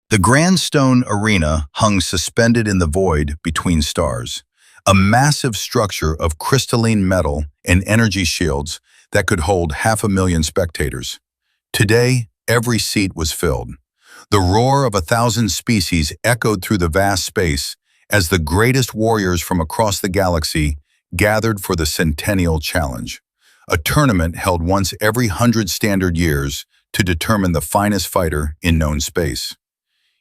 The grand stone arena hung suspended in the void between stars, a massive structure of crystalline metal and energy shields that could hold 500,000 spectators. Today, every seat was filled. The roar of 1,000 species echoed through the vast space as the greatest warriors from across the galaxy gathered for the Centennial Challenge, a tournament held once every 100 standard years to determine the finest fighter in known space.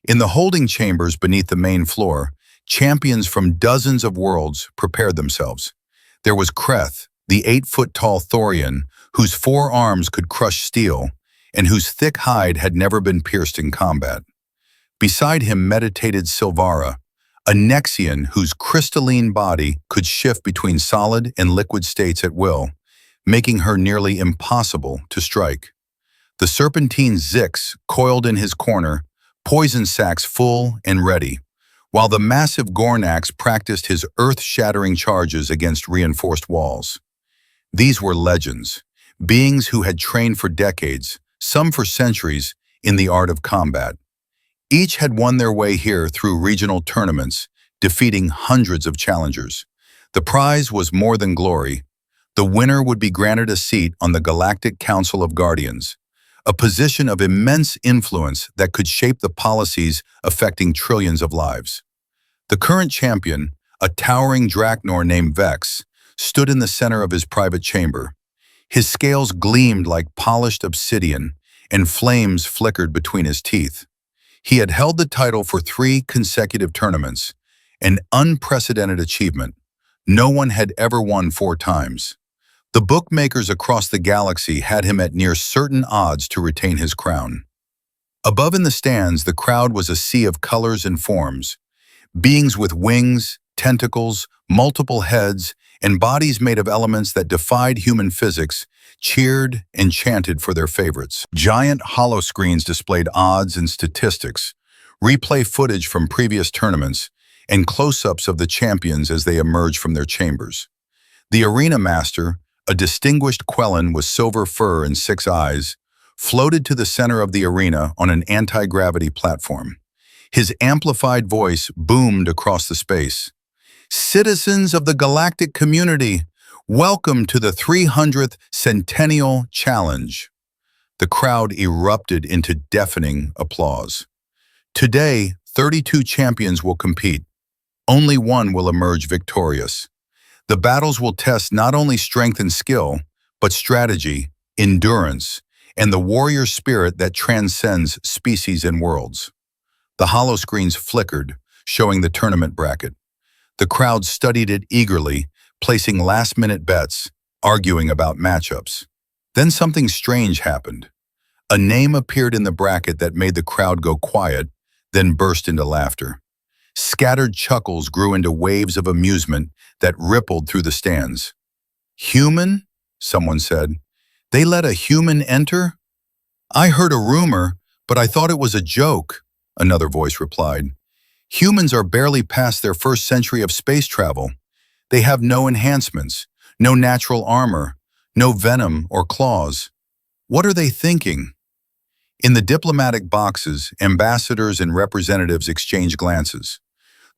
In the holding chambers beneath the main floor, champions from dozens of worlds prepared themselves. There was Kreth, the 8-foot-tall Thorian, whose 4 arms could crush steel, and whose thick hide had never been pierced in combat. Beside him meditated Silvara, a Nexian whose crystalline body could shift between solid and liquid states at will, making her nearly impossible to strike. The serpentine Zix coiled in his corner, poison sacs full and ready, while the massive Gornax practiced his earth-shattering charges against reinforced walls. These were legends, beings who had trained for decades, some for centuries, in the art of combat. Each had won their way here through regional tournaments, defeating hundreds of challengers. The prize was more than glory. The winner would be granted a seat on the Galactic Council of Guardians, a position of immense influence that could shape the policies affecting trillions of lives. The current champion, a towering Draknor named Vex, stood in the center of his private chamber. His scales gleamed like polished obsidian, and flames flickered between his teeth. He had held the title for 3 consecutive tournaments, an unprecedented achievement. No one had ever won 4 times. The bookmakers across the galaxy had him at near certain odds to retain his crown. Above in the stands, the crowd was a sea of colors and forms. Beings with wings, tentacles, multiple heads, and bodies made of elements that defied human physics cheered and chanted for their favorites. Giant holoscreens displayed odds and statistics, replay footage from previous tournaments, and close-ups of the champions as they emerged from their chambers. The arena master, a distinguished Quellan with silver fur and 6 eyes, floated to the center of the arena on an anti-gravity platform. His amplified voice boomed across the space. "Citizens of the galactic community, welcome to the 300th Centennial Challenge." The crowd erupted into deafening applause. Today, 32 champions will compete. Only one will emerge victorious. The battles will test not only strength and skill, but strategy, endurance, and the warrior spirit that transcends species and worlds. The holoscreens flickered, showing the tournament bracket. The crowd studied it eagerly, placing last-minute bets, arguing about matchups. Then something strange happened. A name appeared in the bracket that made the crowd go quiet, then burst into laughter. Scattered chuckles grew into waves of amusement that rippled through the stands. "Human?" someone said. "They let a human enter?" "I heard a rumor, but I thought it was a joke," another voice replied. "Humans are barely past their first century of space travel. They have no enhancements, no natural armor, no venom or claws. What are they thinking?" In the diplomatic boxes, ambassadors and representatives exchanged glances.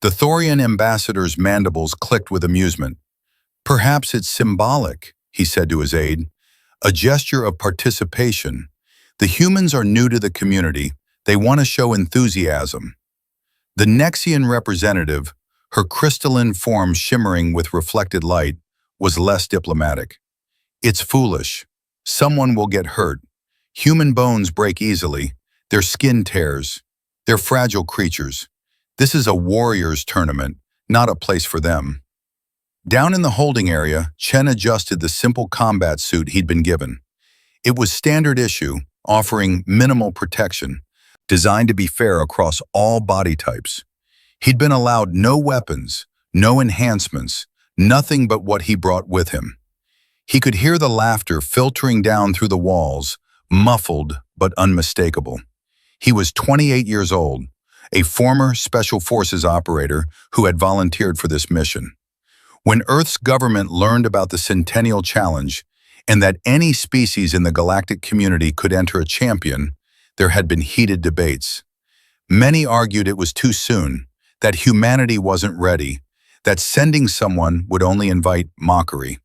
The Thorian ambassador's mandibles clicked with amusement. "Perhaps it's symbolic," he said to his aide, "a gesture of participation. The humans are new to the community. They want to show enthusiasm." The Nexian representative, her crystalline form shimmering with reflected light, was less diplomatic. "It's foolish. Someone will get hurt. Human bones break easily. Their skin tears. They're fragile creatures. This is a warriors' tournament, not a place for them." Down in the holding area, Chen adjusted the simple combat suit he'd been given. It was standard issue, offering minimal protection, designed to be fair across all body types. He'd been allowed no weapons, no enhancements, nothing but what he brought with him. He could hear the laughter filtering down through the walls, muffled but unmistakable. He was 28 years old, a former Special Forces operator who had volunteered for this mission. When Earth's government learned about the Centennial Challenge and that any species in the galactic community could enter a champion, there had been heated debates. Many argued it was too soon, that humanity wasn't ready, that sending someone would only invite mockery.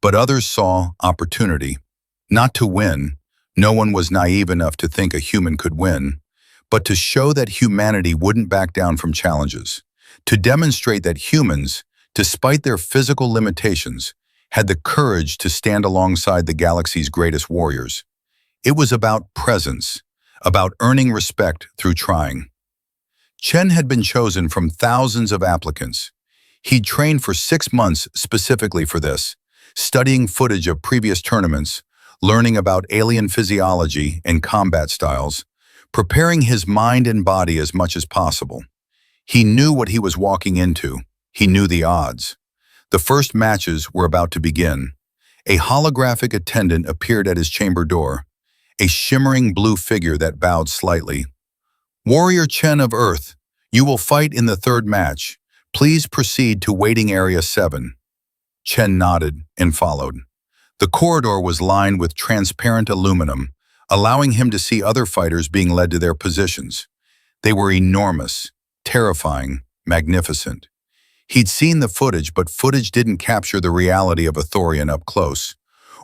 But others saw opportunity. Not to win, no one was naive enough to think a human could win, but to show that humanity wouldn't back down from challenges, to demonstrate that humans, despite their physical limitations, had the courage to stand alongside the galaxy's greatest warriors. It was about presence, about earning respect through trying. Chen had been chosen from thousands of applicants. He'd trained for 6 months specifically for this, studying footage of previous tournaments, learning about alien physiology and combat styles, preparing his mind and body as much as possible. He knew what he was walking into. He knew the odds. The first matches were about to begin. A holographic attendant appeared at his chamber door, a shimmering blue figure that bowed slightly. "Warrior Chen of Earth, you will fight in the third match. Please proceed to waiting area 7. Chen nodded and followed. The corridor was lined with transparent aluminum, allowing him to see other fighters being led to their positions. They were enormous, terrifying, magnificent. He'd seen the footage, but footage didn't capture the reality of a Thorian up close,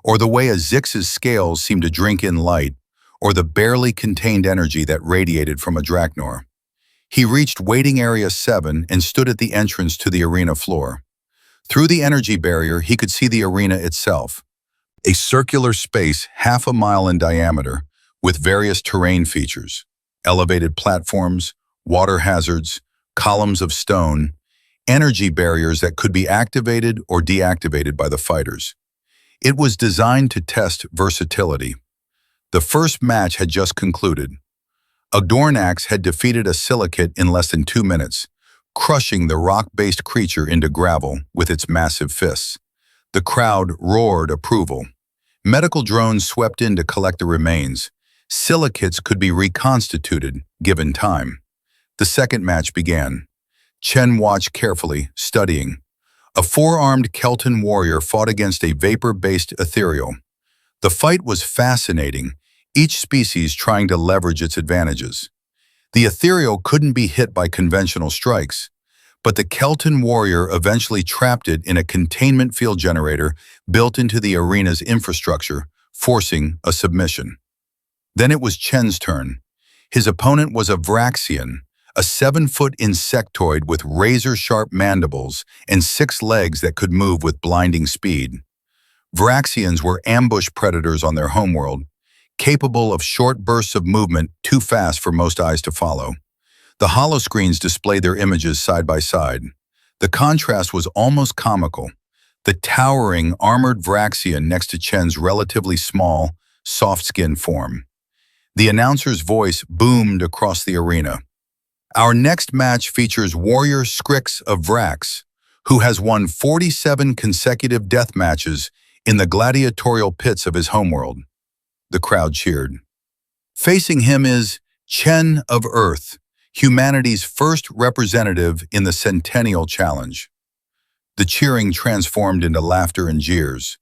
or the way a Zix's scales seemed to drink in light, or the barely contained energy that radiated from a Draknor. He reached waiting area 7 and stood at the entrance to the arena floor. Through the energy barrier, he could see the arena itself, a circular space half a mile in diameter with various terrain features, elevated platforms, water hazards, columns of stone, energy barriers that could be activated or deactivated by the fighters. It was designed to test versatility. The first match had just concluded. A Dornax had defeated a silicate in less than 2 minutes, crushing the rock-based creature into gravel with its massive fists. The crowd roared approval. Medical drones swept in to collect the remains. Silicates could be reconstituted, given time. The second match began. Chen watched carefully, studying. A 4-armed Kelton warrior fought against a vapor-based ethereal. The fight was fascinating, each species trying to leverage its advantages. The ethereal couldn't be hit by conventional strikes, but the Kelton warrior eventually trapped it in a containment field generator built into the arena's infrastructure, forcing a submission. Then it was Chen's turn. His opponent was a Vraxian, a 7-foot insectoid with razor-sharp mandibles and 6 legs that could move with blinding speed. Vraxians were ambush predators on their homeworld, capable of short bursts of movement too fast for most eyes to follow. The holoscreens displayed their images side by side. The contrast was almost comical. The towering, armored Vraxian next to Chen's relatively small, soft-skinned form. The announcer's voice boomed across the arena. Our next match features Warrior Skrix of Vrax, who has won 47 consecutive death matches in the gladiatorial pits of his homeworld. The crowd cheered. Facing him is Chen of Earth, humanity's first representative in the Centennial Challenge. The cheering transformed into laughter and jeers.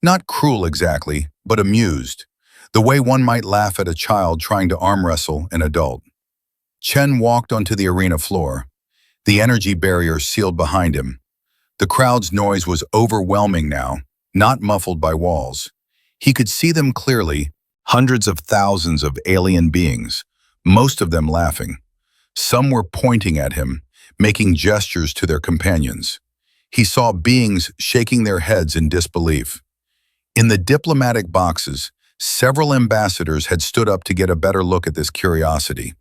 Not cruel exactly, but amused, the way one might laugh at a child trying to arm wrestle an adult. Chen walked onto the arena floor. The energy barrier sealed behind him. The crowd's noise was overwhelming now, not muffled by walls. He could see them clearly, hundreds of thousands of alien beings, most of them laughing. Some were pointing at him, making gestures to their companions. He saw beings shaking their heads in disbelief. In the diplomatic boxes, several ambassadors had stood up to get a better look at this curiosity.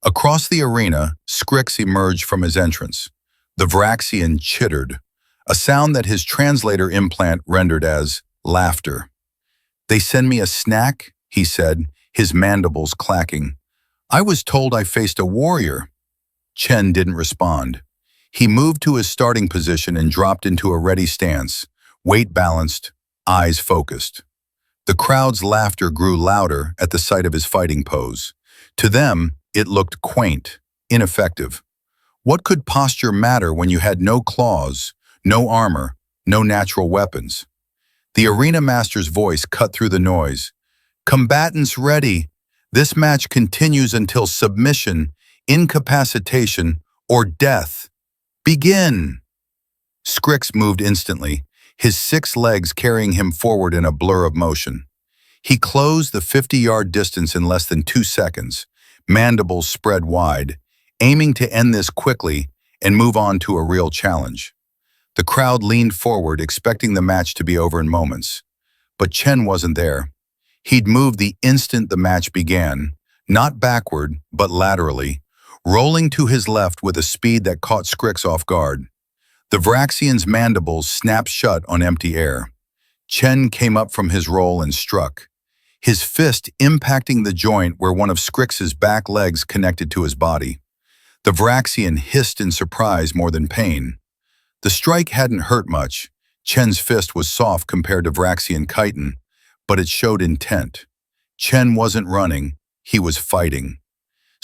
Across the arena, Skrix emerged from his entrance. The Vraxian chittered, a sound that his translator implant rendered as laughter. "They send me a snack," he said, his mandibles clacking. "I was told I faced a warrior." Chen didn't respond. He moved to his starting position and dropped into a ready stance, weight balanced, eyes focused. The crowd's laughter grew louder at the sight of his fighting pose. To them, it looked quaint, ineffective. What could posture matter when you had no claws, no armor, no natural weapons? The arena master's voice cut through the noise. "Combatants ready. This match continues until submission incapacitation, or death. Begin! Scrix moved instantly, his 6 legs carrying him forward in a blur of motion. He closed the 50-yard distance in less than 2 seconds, mandibles spread wide, aiming to end this quickly and move on to a real challenge. The crowd leaned forward, expecting the match to be over in moments. But Chen wasn't there. He'd moved the instant the match began, not backward, but laterally, rolling to his left with a speed that caught Scrix off guard. The Vraxian's mandibles snapped shut on empty air. Chen came up from his roll and struck, his fist impacting the joint where one of Scrix's back legs connected to his body. The Vraxian hissed in surprise more than pain. The strike hadn't hurt much. Chen's fist was soft compared to Vraxian chitin, but it showed intent. Chen wasn't running, he was fighting.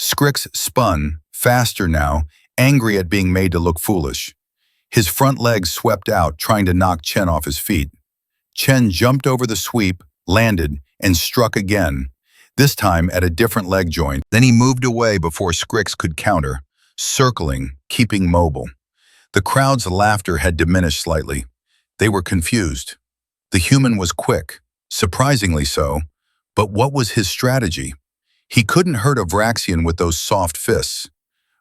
Scrix spun, faster now, angry at being made to look foolish. His front legs swept out, trying to knock Chen off his feet. Chen jumped over the sweep, landed, and struck again, this time at a different leg joint. Then he moved away before Scrix could counter, circling, keeping mobile. The crowd's laughter had diminished slightly. They were confused. The human was quick, surprisingly so, but what was his strategy? He couldn't hurt a Vraxian with those soft fists.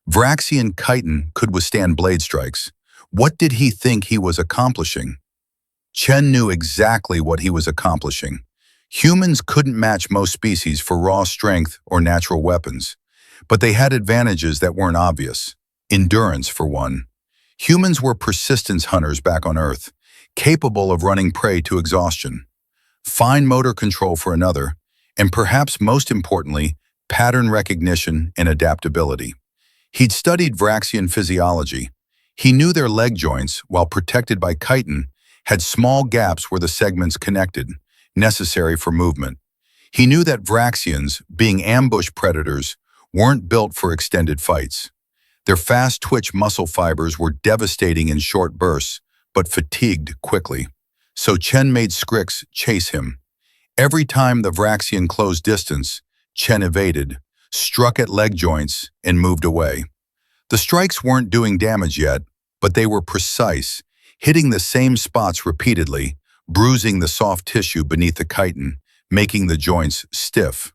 Vraxian chitin could withstand blade strikes. What did he think he was accomplishing? Chen knew exactly what he was accomplishing. Humans couldn't match most species for raw strength or natural weapons, but they had advantages that weren't obvious. Endurance, for one. Humans were persistence hunters back on Earth, capable of running prey to exhaustion. Fine motor control for another, and perhaps most importantly, pattern recognition and adaptability. He'd studied Vraxian physiology. He knew their leg joints, while protected by chitin, had small gaps where the segments connected, necessary for movement. He knew that Vraxians, being ambush predators, weren't built for extended fights. Their fast-twitch muscle fibers were devastating in short bursts, but fatigued quickly. So Chen made Scrix chase him. Every time the Vraxian closed distance, Chen evaded, struck at leg joints, and moved away. The strikes weren't doing damage yet, but they were precise, hitting the same spots repeatedly, bruising the soft tissue beneath the chitin, making the joints stiff.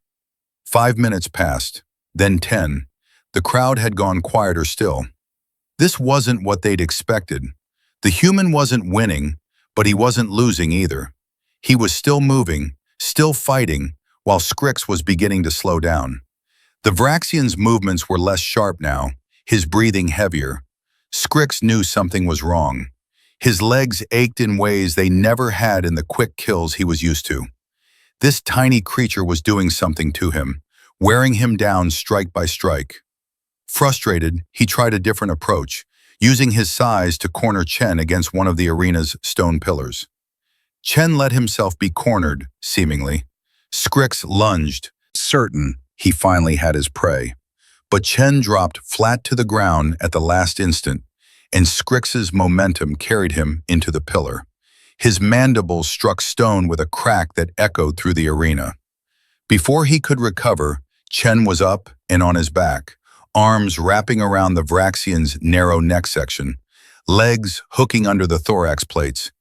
5 minutes passed, then 10. The crowd had gone quieter still. This wasn't what they'd expected. The human wasn't winning, but he wasn't losing either. He was still moving, still fighting, while Scrix was beginning to slow down. The Vraxian's movements were less sharp now, his breathing heavier. Scrix knew something was wrong. His legs ached in ways they never had in the quick kills he was used to. This tiny creature was doing something to him, wearing him down strike by strike. Frustrated, he tried a different approach, using his size to corner Chen against one of the arena's stone pillars. Chen let himself be cornered, seemingly. Scrix lunged, certain he finally had his prey. But Chen dropped flat to the ground at the last instant, and Scrix's momentum carried him into the pillar. His mandibles struck stone with a crack that echoed through the arena. Before he could recover, Chen was up and on his back, arms wrapping around the Vraxian's narrow neck section, legs hooking under the thorax plates.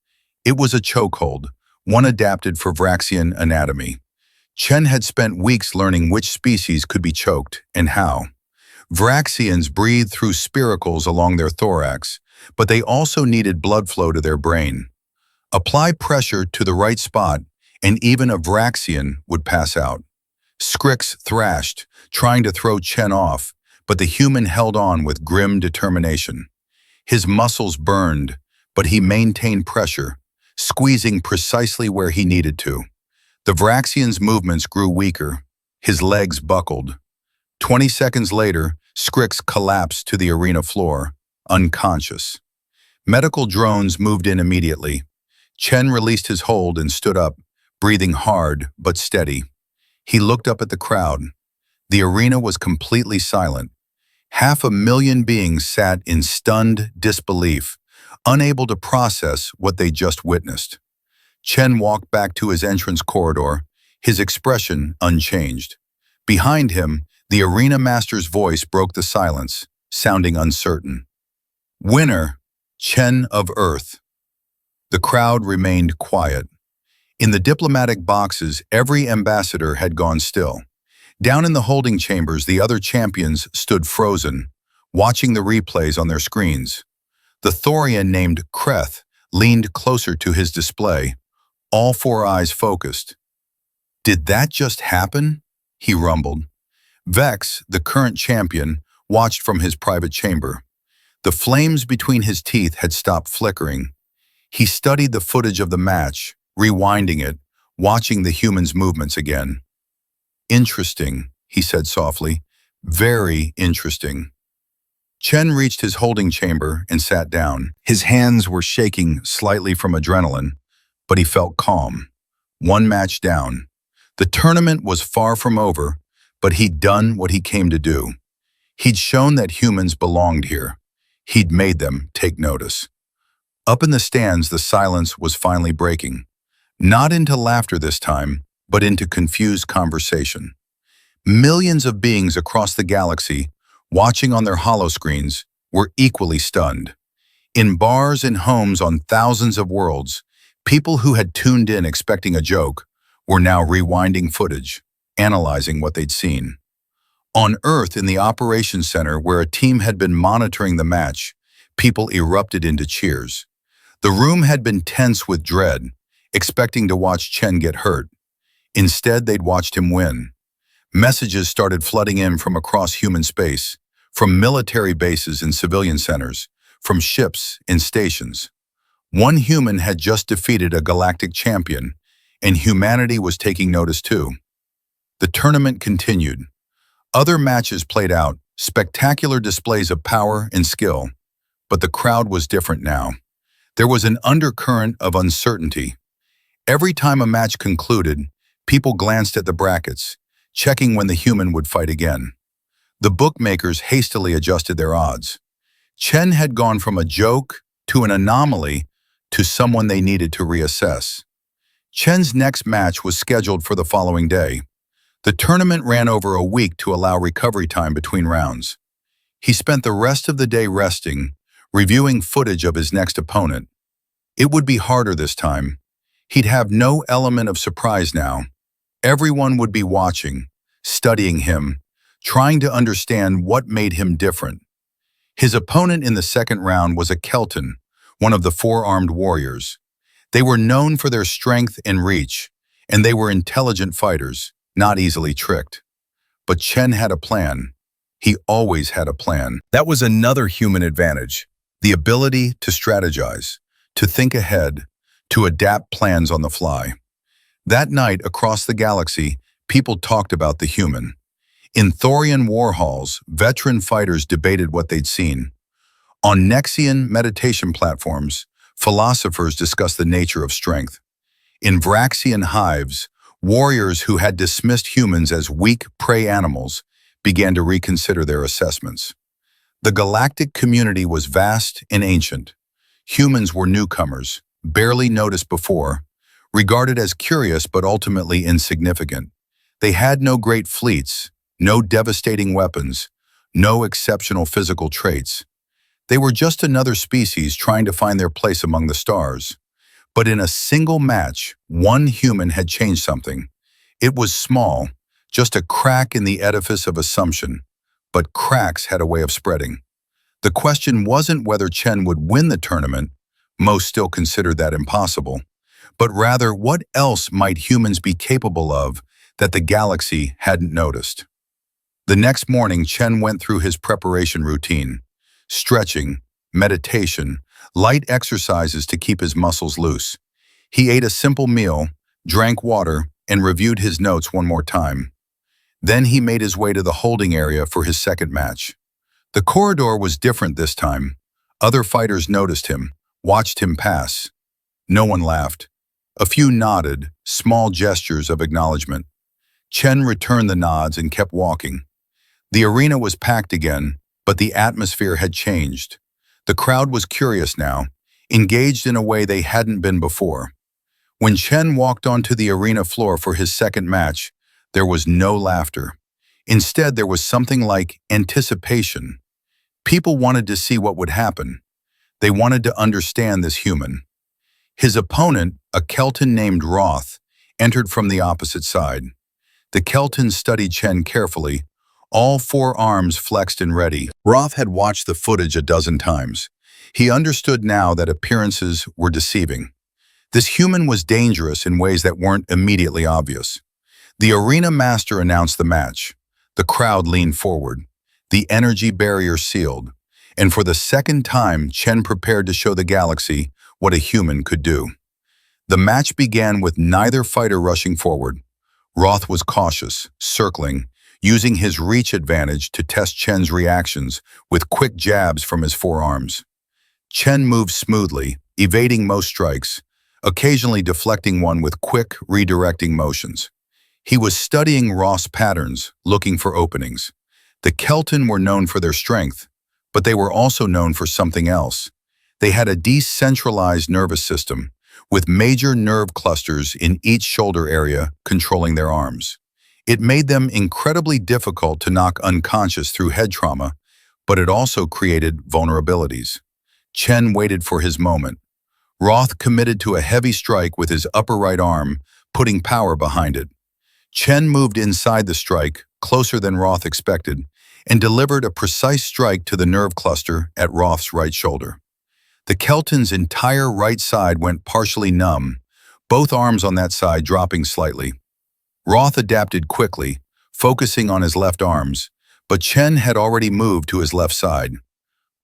It was a chokehold, one adapted for Vraxian anatomy. Chen had spent weeks learning which species could be choked and how. Vraxians breathed through spiracles along their thorax, but they also needed blood flow to their brain. Apply pressure to the right spot, and even a Vraxian would pass out. Scrix thrashed, trying to throw Chen off, but the human held on with grim determination. His muscles burned, but he maintained pressure, squeezing precisely where he needed to. The Vraxian's movements grew weaker. His legs buckled. 20 seconds later, Scrix collapsed to the arena floor, unconscious. Medical drones moved in immediately. Chen released his hold and stood up, breathing hard but steady. He looked up at the crowd. The arena was completely silent. 500,000 beings sat in stunned disbelief, unable to process what they just witnessed. Chen walked back to his entrance corridor, his expression unchanged. Behind him, The arena master's voice broke the silence, sounding uncertain. Winner, Chen of Earth. The crowd remained quiet. In the diplomatic boxes, every ambassador had gone still. Down in the holding chambers, the other champions stood frozen, watching the replays on their screens. The Thorian named Kreth leaned closer to his display, all four eyes focused. "Did that just happen?" he rumbled. Vex, the current champion, watched from his private chamber. The flames between his teeth had stopped flickering. He studied the footage of the match, rewinding it, watching the humans' movements again. "Interesting," he said softly. "Very interesting." Chen reached his holding chamber and sat down. His hands were shaking slightly from adrenaline, but he felt calm. One match down. The tournament was far from over, but he'd done what he came to do. He'd shown that humans belonged here. He'd made them take notice. Up in the stands, the silence was finally breaking. Not into laughter this time, but into confused conversation. Millions of beings across the galaxy, watching on their holoscreens, were equally stunned. In bars and homes on thousands of worlds, people who had tuned in expecting a joke were now rewinding footage, analyzing what they'd seen. On Earth, in the operations center where a team had been monitoring the match, people erupted into cheers. The room had been tense with dread, expecting to watch Chen get hurt. Instead, they'd watched him win. Messages started flooding in from across human space, from military bases and civilian centers, from ships and stations. One human had just defeated a galactic champion, and humanity was taking notice too. The tournament continued. Other matches played out, spectacular displays of power and skill. But the crowd was different now. There was an undercurrent of uncertainty. Every time a match concluded, people glanced at the brackets, checking when the human would fight again. The bookmakers hastily adjusted their odds. Chen had gone from a joke to an anomaly to someone they needed to reassess. Chen's next match was scheduled for the following day. The tournament ran over a week to allow recovery time between rounds. He spent the rest of the day resting, reviewing footage of his next opponent. It would be harder this time. He'd have no element of surprise now. Everyone would be watching, studying him, trying to understand what made him different. His opponent in the second round was a Kelton, one of the four-armed warriors. They were known for their strength and reach, and they were intelligent fighters, not easily tricked. But Chen had a plan. He always had a plan. That was another human advantage, the ability to strategize, to think ahead, to adapt plans on the fly. That night, across the galaxy, people talked about the human. In Thorian war halls, veteran fighters debated what they'd seen. On Nexian meditation platforms, philosophers discussed the nature of strength. In Vraxian hives, warriors who had dismissed humans as weak prey animals began to reconsider their assessments. The galactic community was vast and ancient. Humans were newcomers, barely noticed before, regarded as curious but ultimately insignificant. They had no great fleets, no devastating weapons, no exceptional physical traits. They were just another species trying to find their place among the stars. But in a single match, one human had changed something. It was small, just a crack in the edifice of assumption, but cracks had a way of spreading. The question wasn't whether Chen would win the tournament, most still considered that impossible, but rather what else might humans be capable of that the galaxy hadn't noticed. The next morning, Chen went through his preparation routine, stretching, meditation, light exercises to keep his muscles loose. He ate a simple meal, drank water, and reviewed his notes one more time. Then he made his way to the holding area for his second match. The corridor was different this time. Other fighters noticed him, watched him pass. No one laughed. A few nodded, small gestures of acknowledgement. Chen returned the nods and kept walking. The arena was packed again, but the atmosphere had changed. The crowd was curious now, engaged in a way they hadn't been before. When Chen walked onto the arena floor for his second match, there was no laughter. Instead, there was something like anticipation. People wanted to see what would happen. They wanted to understand this human. His opponent, a Kelton named Roth, entered from the opposite side. The Kelton studied Chen carefully, all four arms flexed and ready. Roth had watched the footage a dozen times. He understood now that appearances were deceiving. This human was dangerous in ways that weren't immediately obvious. The arena master announced the match. The crowd leaned forward. The energy barrier sealed. And for the second time, Chen prepared to show the galaxy what a human could do. The match began with neither fighter rushing forward. Roth was cautious, circling, using his reach advantage to test Chen's reactions with quick jabs from his forearms. Chen moved smoothly, evading most strikes, occasionally deflecting one with quick, redirecting motions. He was studying Roth's patterns, looking for openings. The Kelton were known for their strength, but they were also known for something else. They had a decentralized nervous system, with major nerve clusters in each shoulder area controlling their arms. It made them incredibly difficult to knock unconscious through head trauma, but it also created vulnerabilities. Chen waited for his moment. Roth committed to a heavy strike with his upper right arm, putting power behind it. Chen moved inside the strike, closer than Roth expected, and delivered a precise strike to the nerve cluster at Roth's right shoulder. The Kelton's entire right side went partially numb, both arms on that side dropping slightly. Roth adapted quickly, focusing on his left arms, but Chen had already moved to his left side.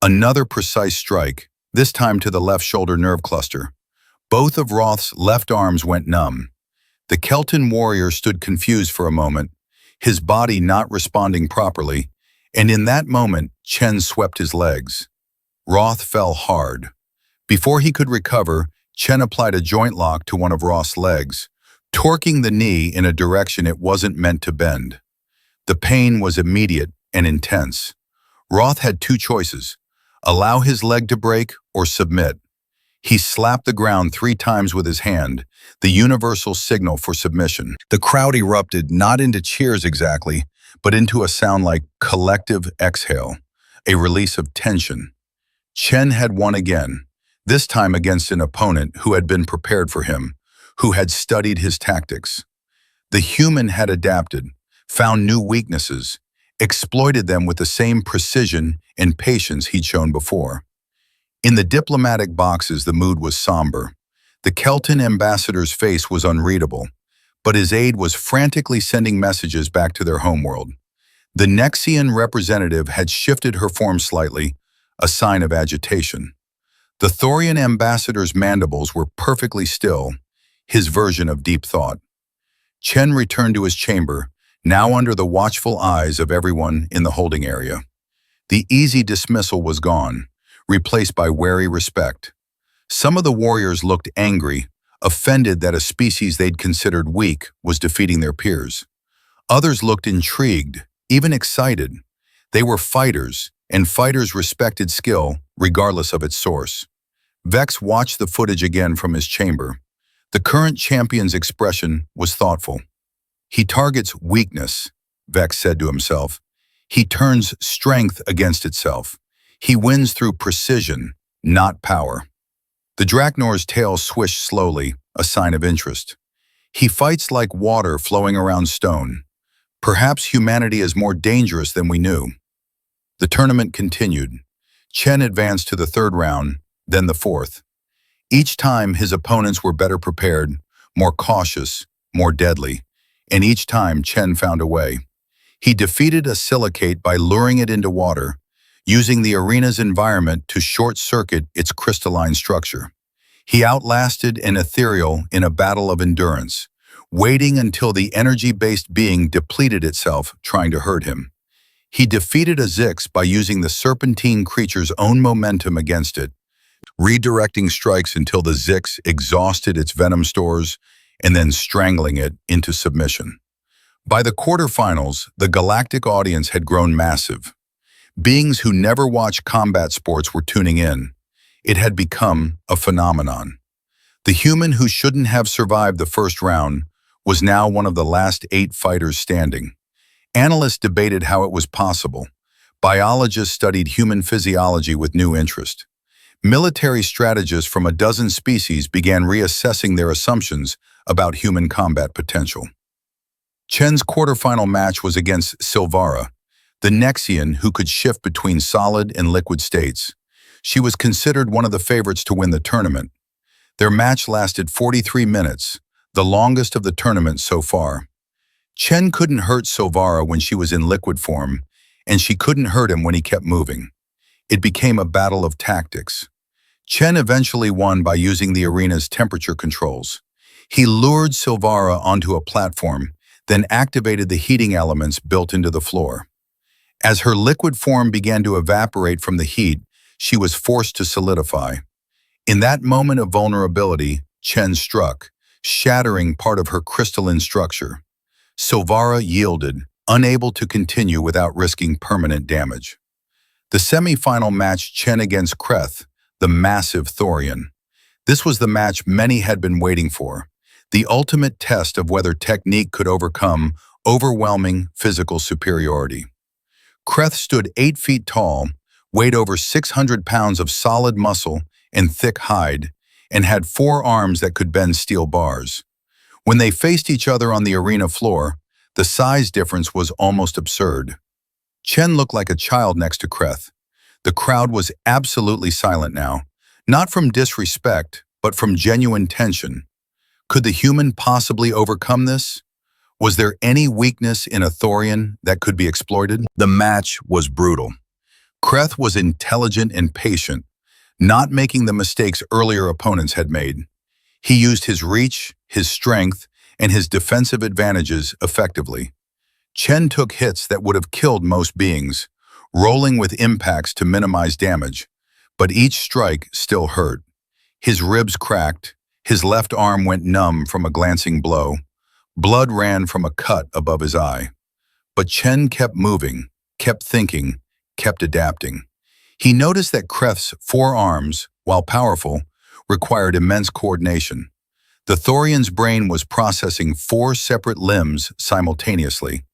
Another precise strike, this time to the left shoulder nerve cluster. Both of Roth's left arms went numb. The Kelton warrior stood confused for a moment, his body not responding properly, and in that moment, Chen swept his legs. Roth fell hard. Before he could recover, Chen applied a joint lock to one of Roth's legs, torquing the knee in a direction it wasn't meant to bend. The pain was immediate and intense. Roth had two choices: allow his leg to break or submit. He slapped the ground 3 times with his hand, the universal signal for submission. The crowd erupted not into cheers exactly, but into a sound like collective exhale, a release of tension. Chen had won again, this time against an opponent who had been prepared for him, who had studied his tactics. The human had adapted, found new weaknesses, exploited them with the same precision and patience he'd shown before. In the diplomatic boxes, the mood was somber. The Kelton ambassador's face was unreadable, but his aide was frantically sending messages back to their homeworld. The Nexian representative had shifted her form slightly, a sign of agitation. The Thorian ambassador's mandibles were perfectly still, his version of deep thought. Chen returned to his chamber, now under the watchful eyes of everyone in the holding area. The easy dismissal was gone, replaced by wary respect. Some of the warriors looked angry, offended that a species they'd considered weak was defeating their peers. Others looked intrigued, even excited. They were fighters, and fighters respected skill, regardless of its source. Vex watched the footage again from his chamber. The current champion's expression was thoughtful. He targets weakness, Vex said to himself. He turns strength against itself. He wins through precision, not power. The Drachnor's tail swished slowly, a sign of interest. He fights like water flowing around stone. Perhaps humanity is more dangerous than we knew. The tournament continued. Chen advanced to the 3rd round, then the 4th. Each time his opponents were better prepared, more cautious, more deadly, and each time Chen found a way. He defeated a silicate by luring it into water, using the arena's environment to short-circuit its crystalline structure. He outlasted an ethereal in a battle of endurance, waiting until the energy-based being depleted itself trying to hurt him. He defeated a Zix by using the serpentine creature's own momentum against it, redirecting strikes until the Zix exhausted its venom stores and then strangling it into submission. By the quarterfinals, the galactic audience had grown massive. Beings who never watched combat sports were tuning in. It had become a phenomenon. The human who shouldn't have survived the 1st round was now one of the last 8 fighters standing. Analysts debated how it was possible. Biologists studied human physiology with new interest. Military strategists from a dozen species began reassessing their assumptions about human combat potential. Chen's quarterfinal match was against Silvara, the Nexian who could shift between solid and liquid states. She was considered one of the favorites to win the tournament. Their match lasted 43 minutes, the longest of the tournament so far. Chen couldn't hurt Silvara when she was in liquid form, and she couldn't hurt him when he kept moving. It became a battle of tactics. Chen eventually won by using the arena's temperature controls. He lured Silvara onto a platform, then activated the heating elements built into the floor. As her liquid form began to evaporate from the heat, she was forced to solidify. In that moment of vulnerability, Chen struck, shattering part of her crystalline structure. Silvara yielded, unable to continue without risking permanent damage. The semi-final match Chen against Kreth, the massive Thorian. This was the match many had been waiting for, the ultimate test of whether technique could overcome overwhelming physical superiority. Kreth stood 8 feet tall, weighed over 600 pounds of solid muscle and thick hide, and had 4 arms that could bend steel bars. When they faced each other on the arena floor, the size difference was almost absurd. Chen looked like a child next to Kreth. The crowd was absolutely silent now, not from disrespect, but from genuine tension. Could the human possibly overcome this? Was there any weakness in a Thorian that could be exploited? The match was brutal. Kreth was intelligent and patient, not making the mistakes earlier opponents had made. He used his reach, his strength, and his defensive advantages effectively. Chen took hits that would have killed most beings, rolling with impacts to minimize damage, but each strike still hurt. His ribs cracked, his left arm went numb from a glancing blow. Blood ran from a cut above his eye. But Chen kept moving, kept thinking, kept adapting. He noticed that Kreth's 4 arms, while powerful, required immense coordination. The Thorian's brain was processing 4 separate limbs simultaneously.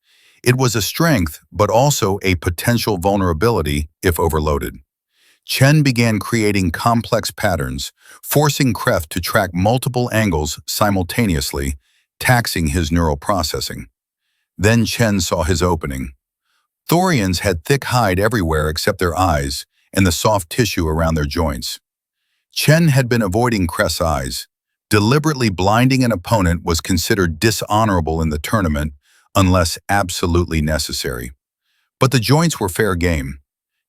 It was a strength, but also a potential vulnerability if overloaded. Chen began creating complex patterns, forcing Kreth to track multiple angles simultaneously, taxing his neural processing. Then Chen saw his opening. Thorians had thick hide everywhere except their eyes and the soft tissue around their joints. Chen had been avoiding Kreth's eyes. Deliberately blinding an opponent was considered dishonorable in the tournament unless absolutely necessary. But the joints were fair game.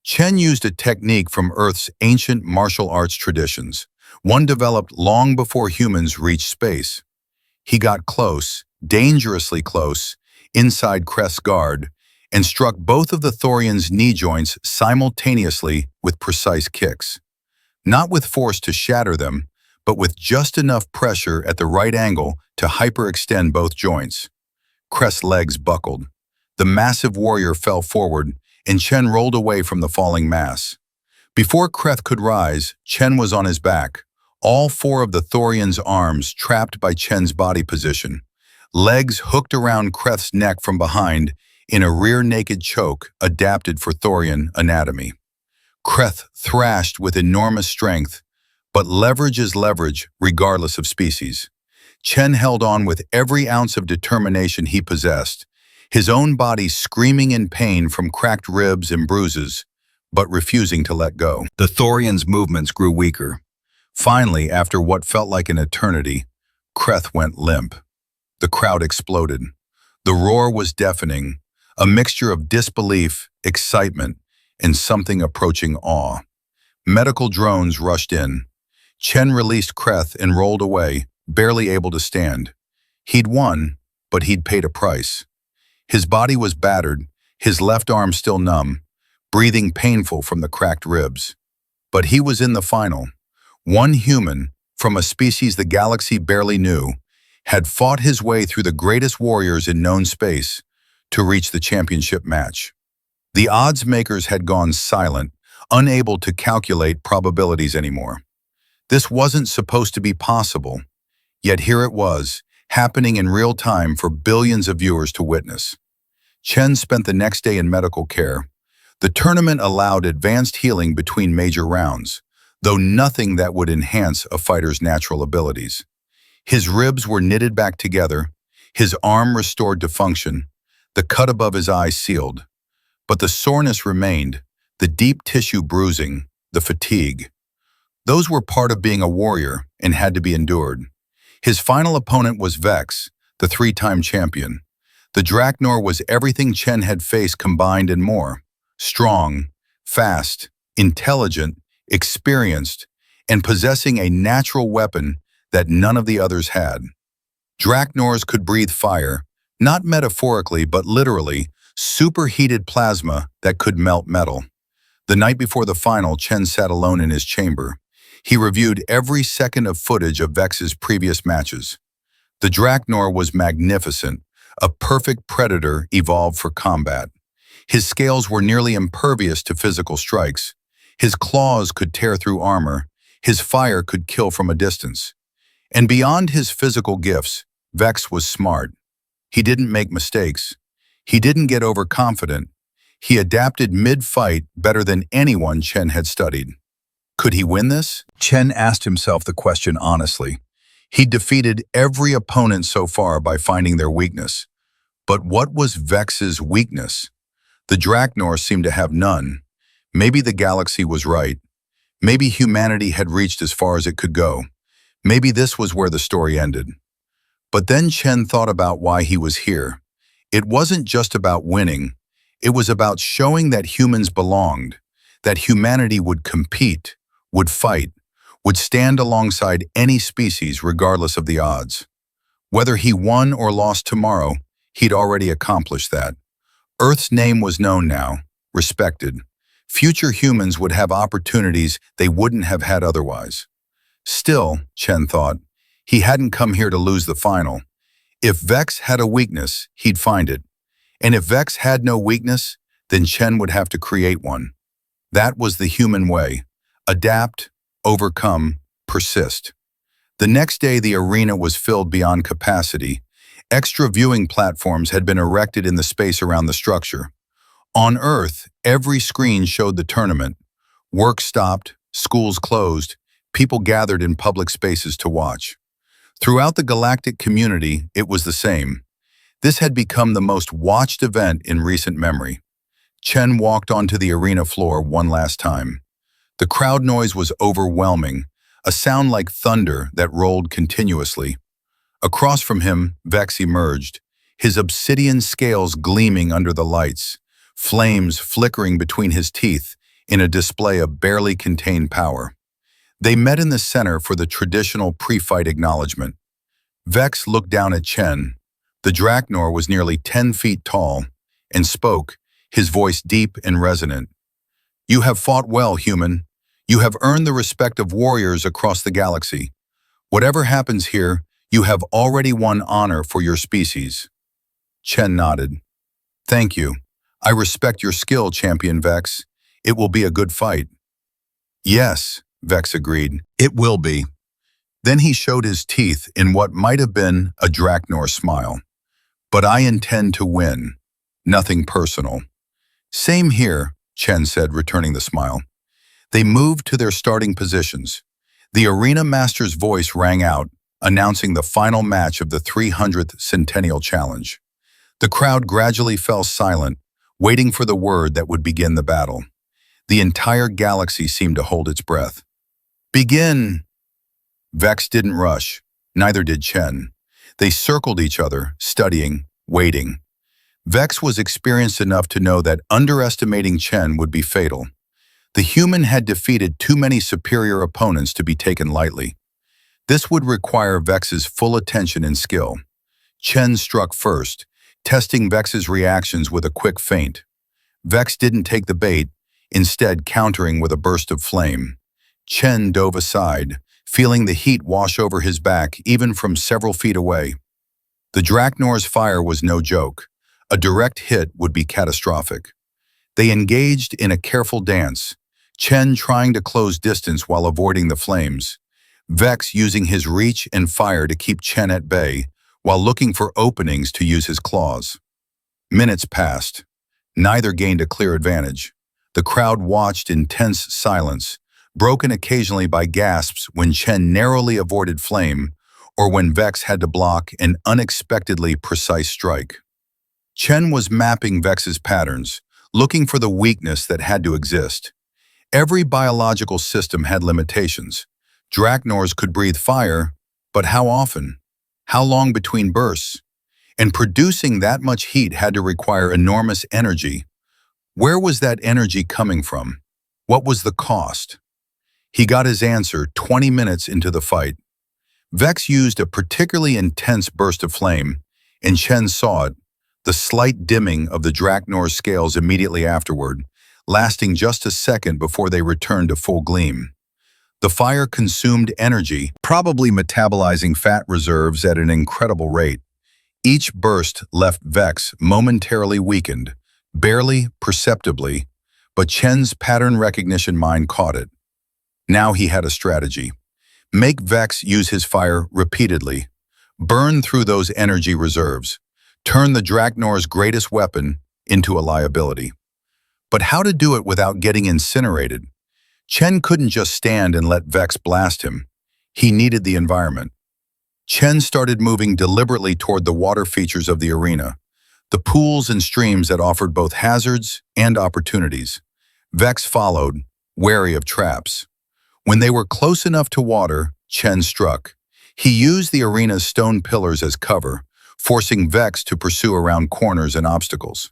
Chen used a technique from Earth's ancient martial arts traditions, one developed long before humans reached space. He got close, dangerously close, inside Kreth's guard, and struck both of the Thorian's knee joints simultaneously with precise kicks. Not with force to shatter them, but with just enough pressure at the right angle to hyperextend both joints. Kreth's legs buckled. The massive warrior fell forward, and Chen rolled away from the falling mass. Before Kreth could rise, Chen was on his back, all 4 of the Thorian's arms trapped by Chen's body position, legs hooked around Kreth's neck from behind in a rear-naked choke adapted for Thorian anatomy. Kreth thrashed with enormous strength, but leverage is leverage regardless of species. Chen held on with every ounce of determination he possessed, his own body screaming in pain from cracked ribs and bruises, but refusing to let go. The Thorian's movements grew weaker. Finally, after what felt like an eternity, Kreth went limp. The crowd exploded. The roar was deafening, a mixture of disbelief, excitement, and something approaching awe. Medical drones rushed in. Chen released Kreth and rolled away, barely able to stand. He'd won, but he'd paid a price. His body was battered, his left arm still numb, breathing painful from the cracked ribs. But he was in the final. One human, from a species the galaxy barely knew, had fought his way through the greatest warriors in known space to reach the championship match. The odds makers had gone silent, unable to calculate probabilities anymore. This wasn't supposed to be possible, yet here it was, happening in real time for billions of viewers to witness. Chen spent the next day in medical care. The tournament allowed advanced healing between major rounds, though nothing that would enhance a fighter's natural abilities. His ribs were knitted back together, his arm restored to function, the cut above his eye sealed. But the soreness remained, the deep tissue bruising, the fatigue. Those were part of being a warrior and had to be endured. His final opponent was Vex, the three-time champion. The Draknor was everything Chen had faced combined and more. Strong, fast, intelligent, experienced, and possessing a natural weapon that none of the others had. Draknors could breathe fire, not metaphorically but literally, superheated plasma that could melt metal. The night before the final, Chen sat alone in his chamber. He reviewed every second of footage of Vex's previous matches. The Draknor was magnificent, a perfect predator evolved for combat. His scales were nearly impervious to physical strikes. His claws could tear through armor. His fire could kill from a distance. And beyond his physical gifts, Vex was smart. He didn't make mistakes. He didn't get overconfident. He adapted mid-fight better than anyone Chen had studied. Could he win this? Chen asked himself the question honestly. He'd defeated every opponent so far by finding their weakness. But what was Vex's weakness? The Draknor seemed to have none. Maybe the galaxy was right. Maybe humanity had reached as far as it could go. Maybe this was where the story ended. But then Chen thought about why he was here. It wasn't just about winning. It was about showing that humans belonged, that humanity would compete, would fight, would stand alongside any species regardless of the odds. Whether he won or lost tomorrow, he'd already accomplished that. Earth's name was known now, respected. Future humans would have opportunities they wouldn't have had otherwise. Still, Chen thought, he hadn't come here to lose the final. If Vex had a weakness, he'd find it. And if Vex had no weakness, then Chen would have to create one. That was the human way. Adapt, overcome, persist. The next day, the arena was filled beyond capacity. Extra viewing platforms had been erected in the space around the structure. On Earth, every screen showed the tournament. Work stopped, schools closed, people gathered in public spaces to watch. Throughout the galactic community, it was the same. This had become the most watched event in recent memory. Chen walked onto the arena floor one last time. The crowd noise was overwhelming, a sound like thunder that rolled continuously. Across from him, Vex emerged, his obsidian scales gleaming under the lights, flames flickering between his teeth in a display of barely contained power. They met in the center for the traditional pre-fight acknowledgement. Vex looked down at Chen. The Draknor was nearly 10 feet tall and spoke, his voice deep and resonant. "You have fought well, human. You have earned the respect of warriors across the galaxy. Whatever happens here, you have already won honor for your species." Chen nodded. "Thank you. I respect your skill, Champion Vex. It will be a good fight." "Yes," Vex agreed. "It will be." Then he showed his teeth in what might have been a Draknor smile. "But I intend to win. Nothing personal." "Same here," Chen said, returning the smile. They moved to their starting positions. The arena master's voice rang out, announcing the final match of the 300th Centennial Challenge. The crowd gradually fell silent, waiting for the word that would begin the battle. The entire galaxy seemed to hold its breath. "Begin!" Vex didn't rush, neither did Chen. They circled each other, studying, waiting. Vex was experienced enough to know that underestimating Chen would be fatal. The human had defeated too many superior opponents to be taken lightly. This would require Vex's full attention and skill. Chen struck first, testing Vex's reactions with a quick feint. Vex didn't take the bait, instead countering with a burst of flame. Chen dove aside, feeling the heat wash over his back even from several feet away. The Draknor's fire was no joke. A direct hit would be catastrophic. They engaged in a careful dance, Chen trying to close distance while avoiding the flames, Vex using his reach and fire to keep Chen at bay while looking for openings to use his claws. Minutes passed. Neither gained a clear advantage. The crowd watched in tense silence, broken occasionally by gasps when Chen narrowly avoided flame or when Vex had to block an unexpectedly precise strike. Chen was mapping Vex's patterns, looking for the weakness that had to exist. Every biological system had limitations. Drachnors could breathe fire, but how often? How long between bursts? And producing that much heat had to require enormous energy. Where was that energy coming from? What was the cost? He got his answer 20 minutes into the fight. Vex used a particularly intense burst of flame, and Chen saw it, the slight dimming of the Drachnor's scales immediately afterward, lasting just a second before they returned to full gleam. The fire consumed energy, probably metabolizing fat reserves at an incredible rate. Each burst left Vex momentarily weakened, barely perceptibly, but Chen's pattern recognition mind caught it. Now he had a strategy. Make Vex use his fire repeatedly. Burn through those energy reserves. Turn the Drachnor's greatest weapon into a liability. But how to do it without getting incinerated? Chen couldn't just stand and let Vex blast him. He needed the environment. Chen started moving deliberately toward the water features of the arena, the pools and streams that offered both hazards and opportunities. Vex followed, wary of traps. When they were close enough to water, Chen struck. He used the arena's stone pillars as cover, forcing Vex to pursue around corners and obstacles.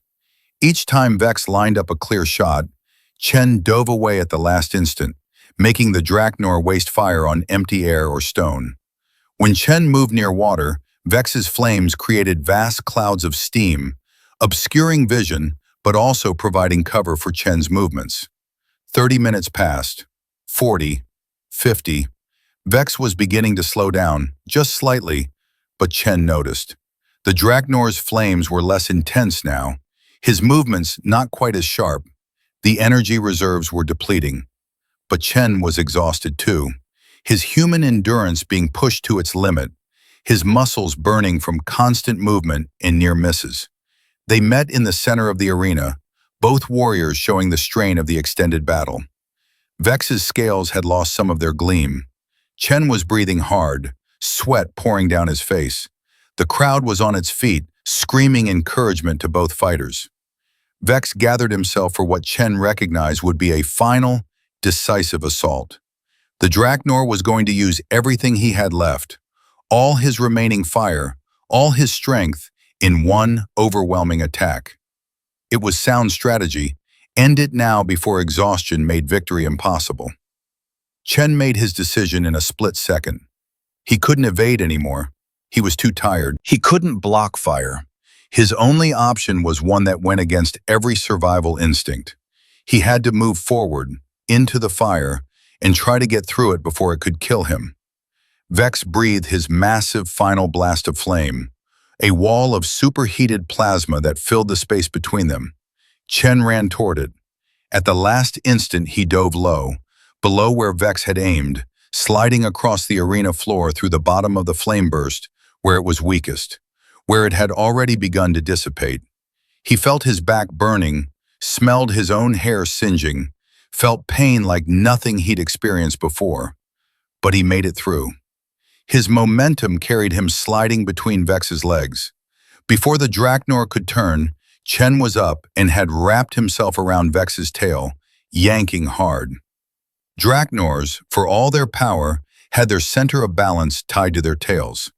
Each time Vex lined up a clear shot, Chen dove away at the last instant, making the Drachnor waste fire on empty air or stone. When Chen moved near water, Vex's flames created vast clouds of steam, obscuring vision but also providing cover for Chen's movements. 30 minutes passed. 40. 50. Vex was beginning to slow down, just slightly, but Chen noticed. The Drachnor's flames were less intense now, his movements not quite as sharp. The energy reserves were depleting. But Chen was exhausted too, his human endurance being pushed to its limit, his muscles burning from constant movement and near misses. They met in the center of the arena, both warriors showing the strain of the extended battle. Vex's scales had lost some of their gleam. Chen was breathing hard, sweat pouring down his face. The crowd was on its feet, screaming encouragement to both fighters. Vex gathered himself for what Chen recognized would be a final, decisive assault. The Drachnor was going to use everything he had left, all his remaining fire, all his strength, in one overwhelming attack. It was sound strategy. End it now before exhaustion made victory impossible. Chen made his decision in a split second. He couldn't evade anymore. He was too tired. He couldn't block fire. His only option was one that went against every survival instinct. He had to move forward, into the fire, and try to get through it before it could kill him. Vex breathed his massive final blast of flame, a wall of superheated plasma that filled the space between them. Chen ran toward it. At the last instant, he dove low, below where Vex had aimed, sliding across the arena floor through the bottom of the flame burst, where it was weakest, where it had already begun to dissipate. He felt his back burning, smelled his own hair singeing, felt pain like nothing he'd experienced before. But he made it through. His momentum carried him sliding between Vex's legs. Before the Drachnor could turn, Chen was up and had wrapped himself around Vex's tail, yanking hard. Drachnors, for all their power, had their center of balance tied to their tails.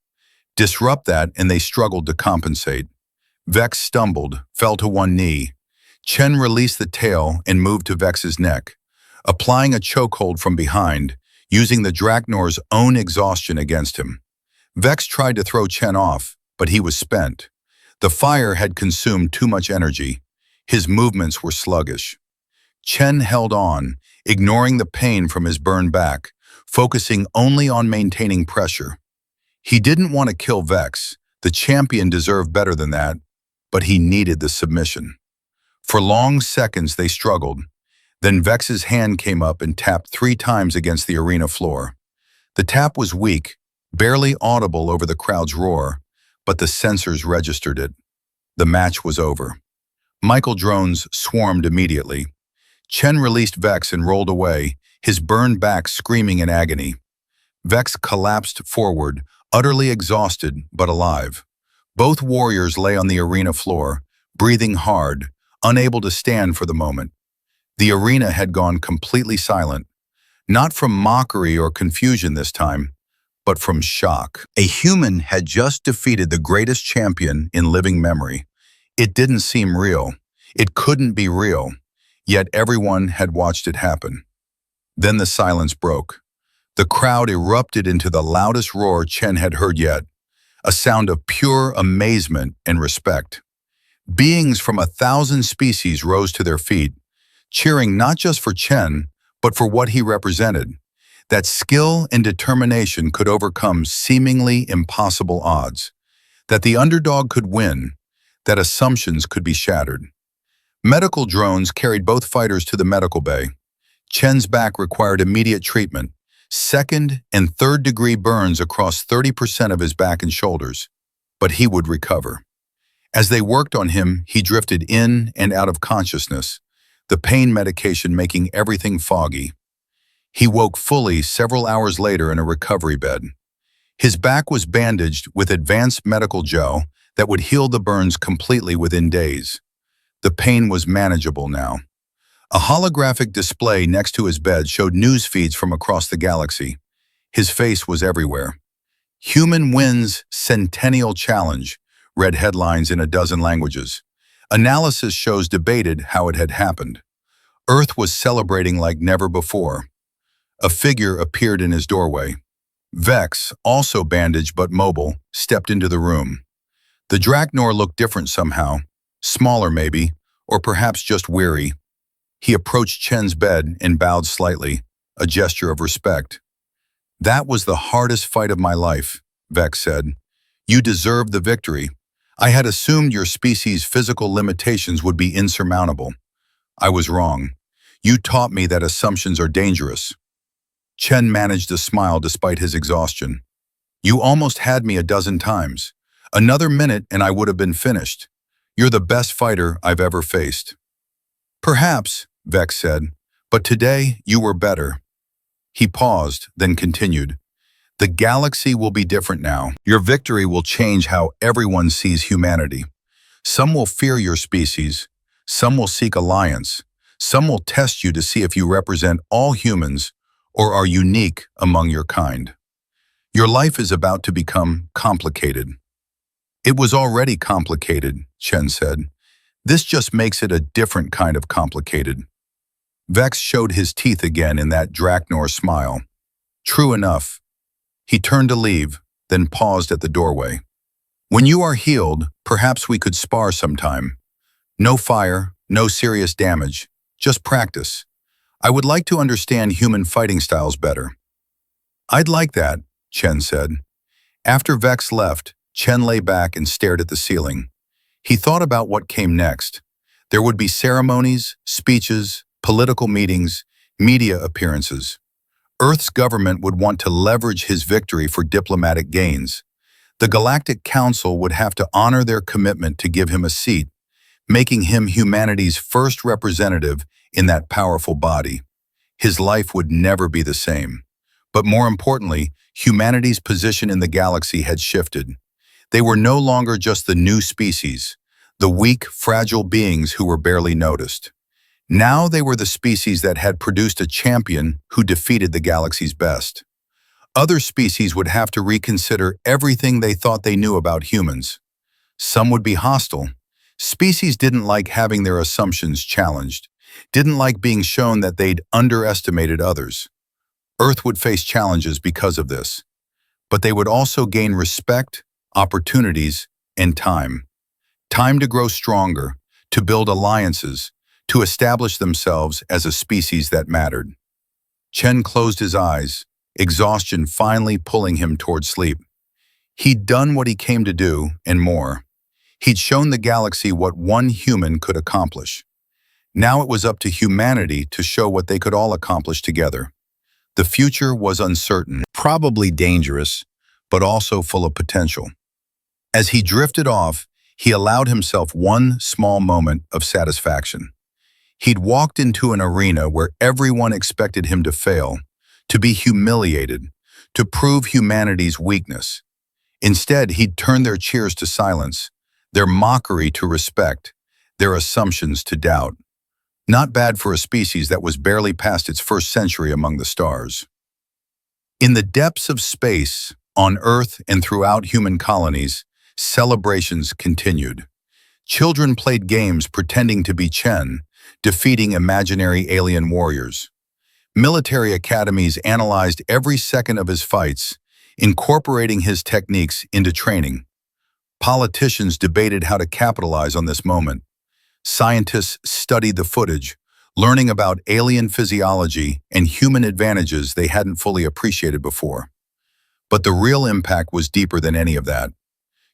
Disrupt that and they struggled to compensate. Vex stumbled, fell to one knee. Chen released the tail and moved to Vex's neck, applying a chokehold from behind, using the Drachnor's own exhaustion against him. Vex tried to throw Chen off, but he was spent. The fire had consumed too much energy. His movements were sluggish. Chen held on, ignoring the pain from his burned back, focusing only on maintaining pressure. He didn't want to kill Vex. The champion deserved better than that, but he needed the submission. For long seconds they struggled. Then Vex's hand came up and tapped 3 times against the arena floor. The tap was weak, barely audible over the crowd's roar, but the sensors registered it. The match was over. Michael drones swarmed immediately. Chen released Vex and rolled away, his burned back screaming in agony. Vex collapsed forward, utterly exhausted but alive. Both warriors lay on the arena floor, breathing hard, unable to stand for the moment. The arena had gone completely silent, not from mockery or confusion this time, but from shock. A human had just defeated the greatest champion in living memory. It didn't seem real. It couldn't be real. Yet everyone had watched it happen. Then the silence broke. The crowd erupted into the loudest roar Chen had heard yet, a sound of pure amazement and respect. Beings from 1,000 species rose to their feet, cheering not just for Chen, but for what he represented. That skill and determination could overcome seemingly impossible odds, that the underdog could win, that assumptions could be shattered. Medical drones carried both fighters to the medical bay. Chen's back required immediate treatment, second and third-degree burns across 30% of his back and shoulders, but he would recover. As they worked on him, he drifted in and out of consciousness, the pain medication making everything foggy. He woke fully several hours later in a recovery bed. His back was bandaged with advanced medical gel that would heal the burns completely within days. The pain was manageable now. A holographic display next to his bed showed news feeds from across the galaxy. His face was everywhere. "Human wins Centennial Challenge," read headlines in a dozen languages. Analysis shows debated how it had happened. Earth was celebrating like never before. A figure appeared in his doorway. Vex, also bandaged but mobile, stepped into the room. The Draknor looked different somehow, smaller maybe, or perhaps just weary. He approached Chen's bed and bowed slightly, a gesture of respect. "That was the hardest fight of my life," Vex said. "You deserved the victory. I had assumed your species' physical limitations would be insurmountable. I was wrong. You taught me that assumptions are dangerous." Chen managed a smile despite his exhaustion. "You almost had me a dozen times. Another minute and I would have been finished. You're the best fighter I've ever faced." "Perhaps," Vex said, "but today you were better." He paused, then continued. "The galaxy will be different now. Your victory will change how everyone sees humanity. Some will fear your species. Some will seek alliance. Some will test you to see if you represent all humans or are unique among your kind. Your life is about to become complicated." "It was already complicated," Chen said. "This just makes it a different kind of complicated." Vex showed his teeth again in that Draknor smile. "True enough." He turned to leave, then paused at the doorway. "When you are healed, perhaps we could spar sometime. No fire, no serious damage, just practice. I would like to understand human fighting styles better." "I'd like that," Chen said. After Vex left, Chen lay back and stared at the ceiling. He thought about what came next. There would be ceremonies, speeches, political meetings, media appearances. Earth's government would want to leverage his victory for diplomatic gains. The Galactic Council would have to honor their commitment to give him a seat, making him humanity's first representative in that powerful body. His life would never be the same. But more importantly, humanity's position in the galaxy had shifted. They were no longer just the new species, the weak, fragile beings who were barely noticed. Now they were the species that had produced a champion who defeated the galaxy's best. Other species would have to reconsider everything they thought they knew about humans. Some would be hostile. Species didn't like having their assumptions challenged, didn't like being shown that they'd underestimated others. Earth would face challenges because of this, but they would also gain respect, opportunities, and time. Time to grow stronger, to build alliances, to establish themselves as a species that mattered. Chen closed his eyes, exhaustion finally pulling him toward sleep. He'd done what he came to do, and more. He'd shown the galaxy what one human could accomplish. Now it was up to humanity to show what they could all accomplish together. The future was uncertain, probably dangerous, but also full of potential. As he drifted off, he allowed himself one small moment of satisfaction. He'd walked into an arena where everyone expected him to fail, to be humiliated, to prove humanity's weakness. Instead, he'd turned their cheers to silence, their mockery to respect, their assumptions to doubt. Not bad for a species that was barely past its first century among the stars. In the depths of space, on Earth and throughout human colonies, celebrations continued. Children played games pretending to be Chen, defeating imaginary alien warriors. Military academies analyzed every second of his fights, incorporating his techniques into training. Politicians debated how to capitalize on this moment. Scientists studied the footage, learning about alien physiology and human advantages they hadn't fully appreciated before. But the real impact was deeper than any of that.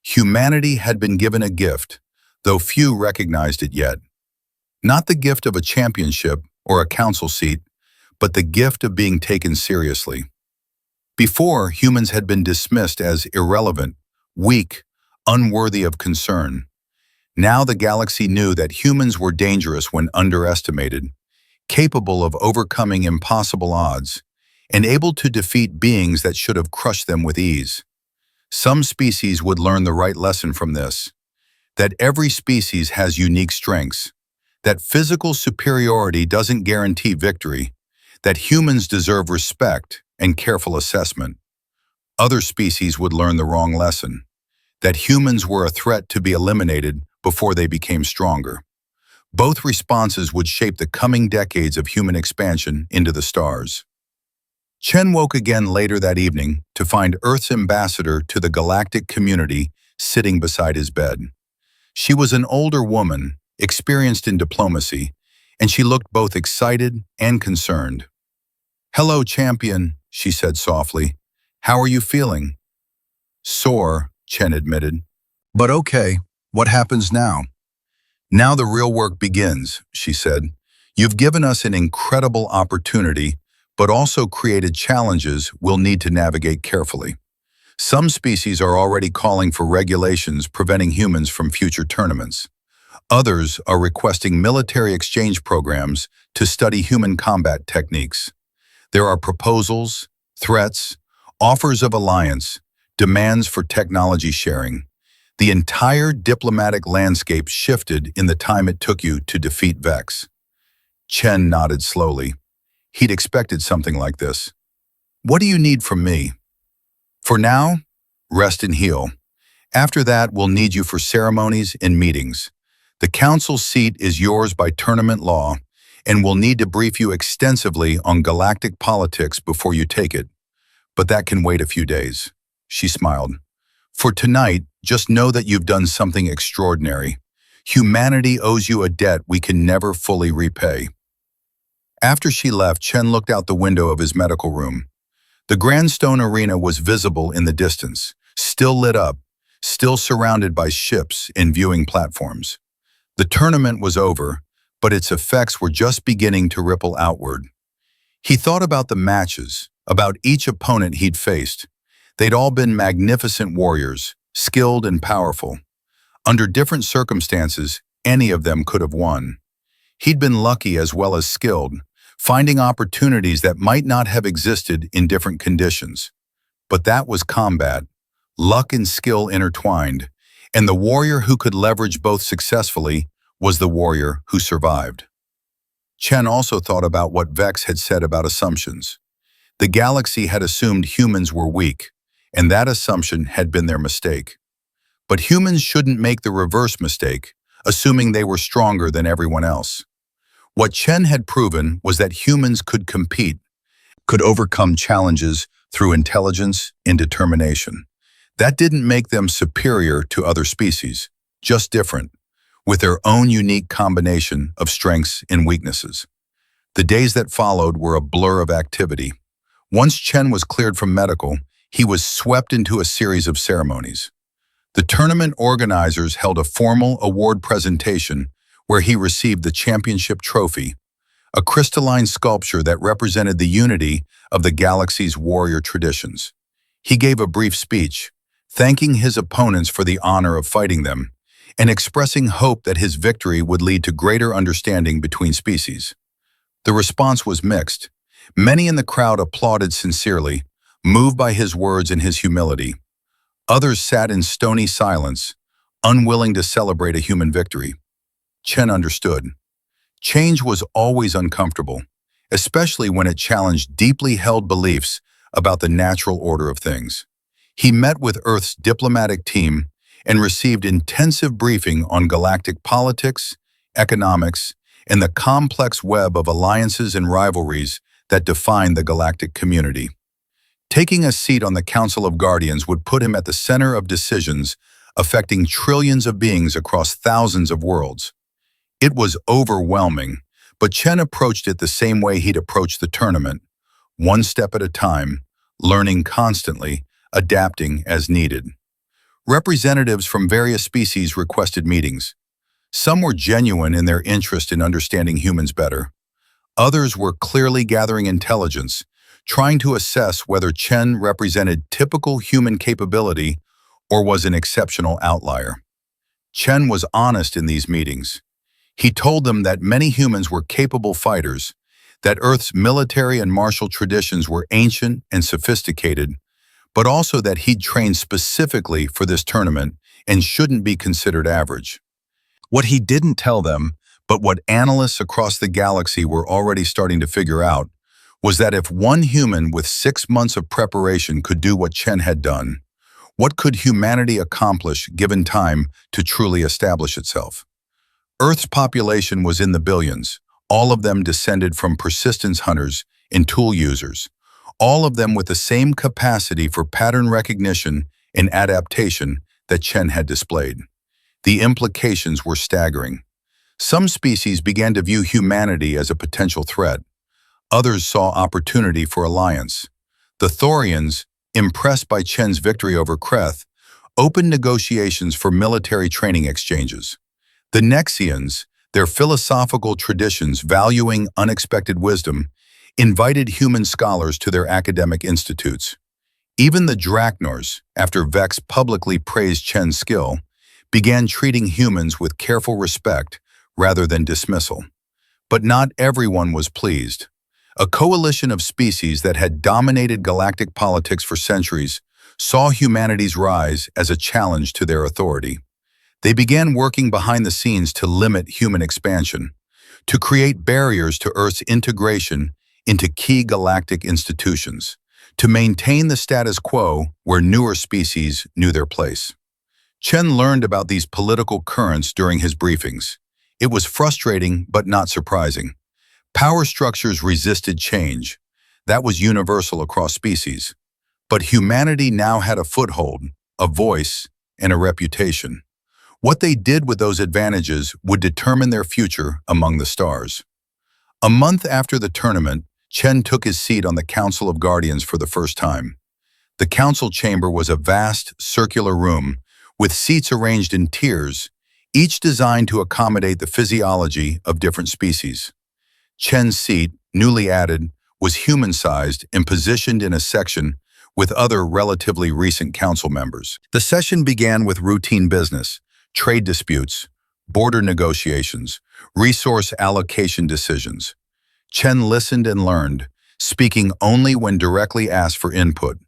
Humanity had been given a gift, though few recognized it yet. Not the gift of a championship or a council seat, but the gift of being taken seriously. Before, humans had been dismissed as irrelevant, weak, unworthy of concern. Now the galaxy knew that humans were dangerous when underestimated, capable of overcoming impossible odds, and able to defeat beings that should have crushed them with ease. Some species would learn the right lesson from this, that every species has unique strengths, that physical superiority doesn't guarantee victory, that humans deserve respect and careful assessment. Other species would learn the wrong lesson, that humans were a threat to be eliminated before they became stronger. Both responses would shape the coming decades of human expansion into the stars. Chen woke again later that evening to find Earth's ambassador to the galactic community sitting beside his bed. She was an older woman, experienced in diplomacy, and she looked both excited and concerned. "Hello, champion," she said softly. "How are you feeling?" "Sore," Chen admitted. "But okay, what happens now?" "Now the real work begins," she said. "You've given us an incredible opportunity, but also created challenges we'll need to navigate carefully. Some species are already calling for regulations preventing humans from future tournaments. Others are requesting military exchange programs to study human combat techniques. There are proposals, threats, offers of alliance, demands for technology sharing. The entire diplomatic landscape shifted in the time it took you to defeat Vex." Chen nodded slowly. He'd expected something like this. "What do you need from me?" "For now, rest and heal. After that, we'll need you for ceremonies and meetings. The council seat is yours by tournament law, and we'll need to brief you extensively on galactic politics before you take it. But that can wait a few days." She smiled. "For tonight, just know that you've done something extraordinary. Humanity owes you a debt we can never fully repay." After she left, Chen looked out the window of his medical room. The grand stone arena was visible in the distance, still lit up, still surrounded by ships and viewing platforms. The tournament was over, but its effects were just beginning to ripple outward. He thought about the matches, about each opponent he'd faced. They'd all been magnificent warriors, skilled and powerful. Under different circumstances, any of them could have won. He'd been lucky as well as skilled, finding opportunities that might not have existed in different conditions. But that was combat, luck and skill intertwined, and the warrior who could leverage both successfully was the warrior who survived. Chen also thought about what Vex had said about assumptions. The galaxy had assumed humans were weak, and that assumption had been their mistake. But humans shouldn't make the reverse mistake, assuming they were stronger than everyone else. What Chen had proven was that humans could compete, could overcome challenges through intelligence and determination. That didn't make them superior to other species, just different, with their own unique combination of strengths and weaknesses. The days that followed were a blur of activity. Once Chen was cleared from medical, he was swept into a series of ceremonies. The tournament organizers held a formal award presentation where he received the championship trophy, a crystalline sculpture that represented the unity of the galaxy's warrior traditions. He gave a brief speech, thanking his opponents for the honor of fighting them, and expressing hope that his victory would lead to greater understanding between species. The response was mixed. Many in the crowd applauded sincerely, moved by his words and his humility. Others sat in stony silence, unwilling to celebrate a human victory. Chen understood. Change was always uncomfortable, especially when it challenged deeply held beliefs about the natural order of things. He met with Earth's diplomatic team and received intensive briefing on galactic politics, economics, and the complex web of alliances and rivalries that define the galactic community. Taking a seat on the Council of Guardians would put him at the center of decisions affecting trillions of beings across thousands of worlds. It was overwhelming, but Chen approached it the same way he'd approached the tournament, one step at a time, learning constantly, adapting as needed. Representatives from various species requested meetings. Some were genuine in their interest in understanding humans better. Others were clearly gathering intelligence, trying to assess whether Chen represented typical human capability or was an exceptional outlier. Chen was honest in these meetings. He told them that many humans were capable fighters, that Earth's military and martial traditions were ancient and sophisticated, but also that he'd trained specifically for this tournament and shouldn't be considered average. What he didn't tell them, but what analysts across the galaxy were already starting to figure out, was that if one human with 6 months of preparation could do what Chen had done, what could humanity accomplish given time to truly establish itself? Earth's population was in the billions, all of them descended from persistence hunters and tool users, all of them with the same capacity for pattern recognition and adaptation that Chen had displayed. The implications were staggering. Some species began to view humanity as a potential threat. Others saw opportunity for alliance. The Thorians, impressed by Chen's victory over Kreth, opened negotiations for military training exchanges. The Nexians, their philosophical traditions valuing unexpected wisdom, invited human scholars to their academic institutes. Even the Drachnors, after Vex publicly praised Chen's skill, began treating humans with careful respect rather than dismissal. But not everyone was pleased. A coalition of species that had dominated galactic politics for centuries saw humanity's rise as a challenge to their authority. They began working behind the scenes to limit human expansion, to create barriers to Earth's integration into key galactic institutions, to maintain the status quo where newer species knew their place. Chen learned about these political currents during his briefings. It was frustrating but not surprising. Power structures resisted change. That was universal across species. But humanity now had a foothold, a voice, and a reputation. What they did with those advantages would determine their future among the stars. A month after the tournament, Chen took his seat on the Council of Guardians for the first time. The council chamber was a vast, circular room with seats arranged in tiers, each designed to accommodate the physiology of different species. Chen's seat, newly added, was human-sized and positioned in a section with other relatively recent council members. The session began with routine business, trade disputes, border negotiations, resource allocation decisions. Chen listened and learned, speaking only when directly asked for input.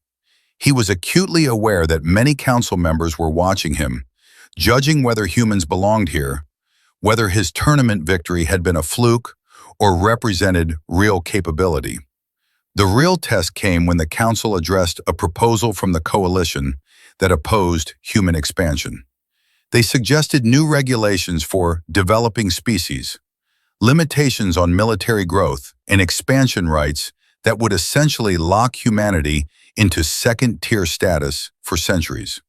He was acutely aware that many council members were watching him, judging whether humans belonged here, whether his tournament victory had been a fluke or represented real capability. The real test came when the council addressed a proposal from the coalition that opposed human expansion. They suggested new regulations for developing species, limitations on military growth, and expansion rights that would essentially lock humanity into second-tier status for centuries.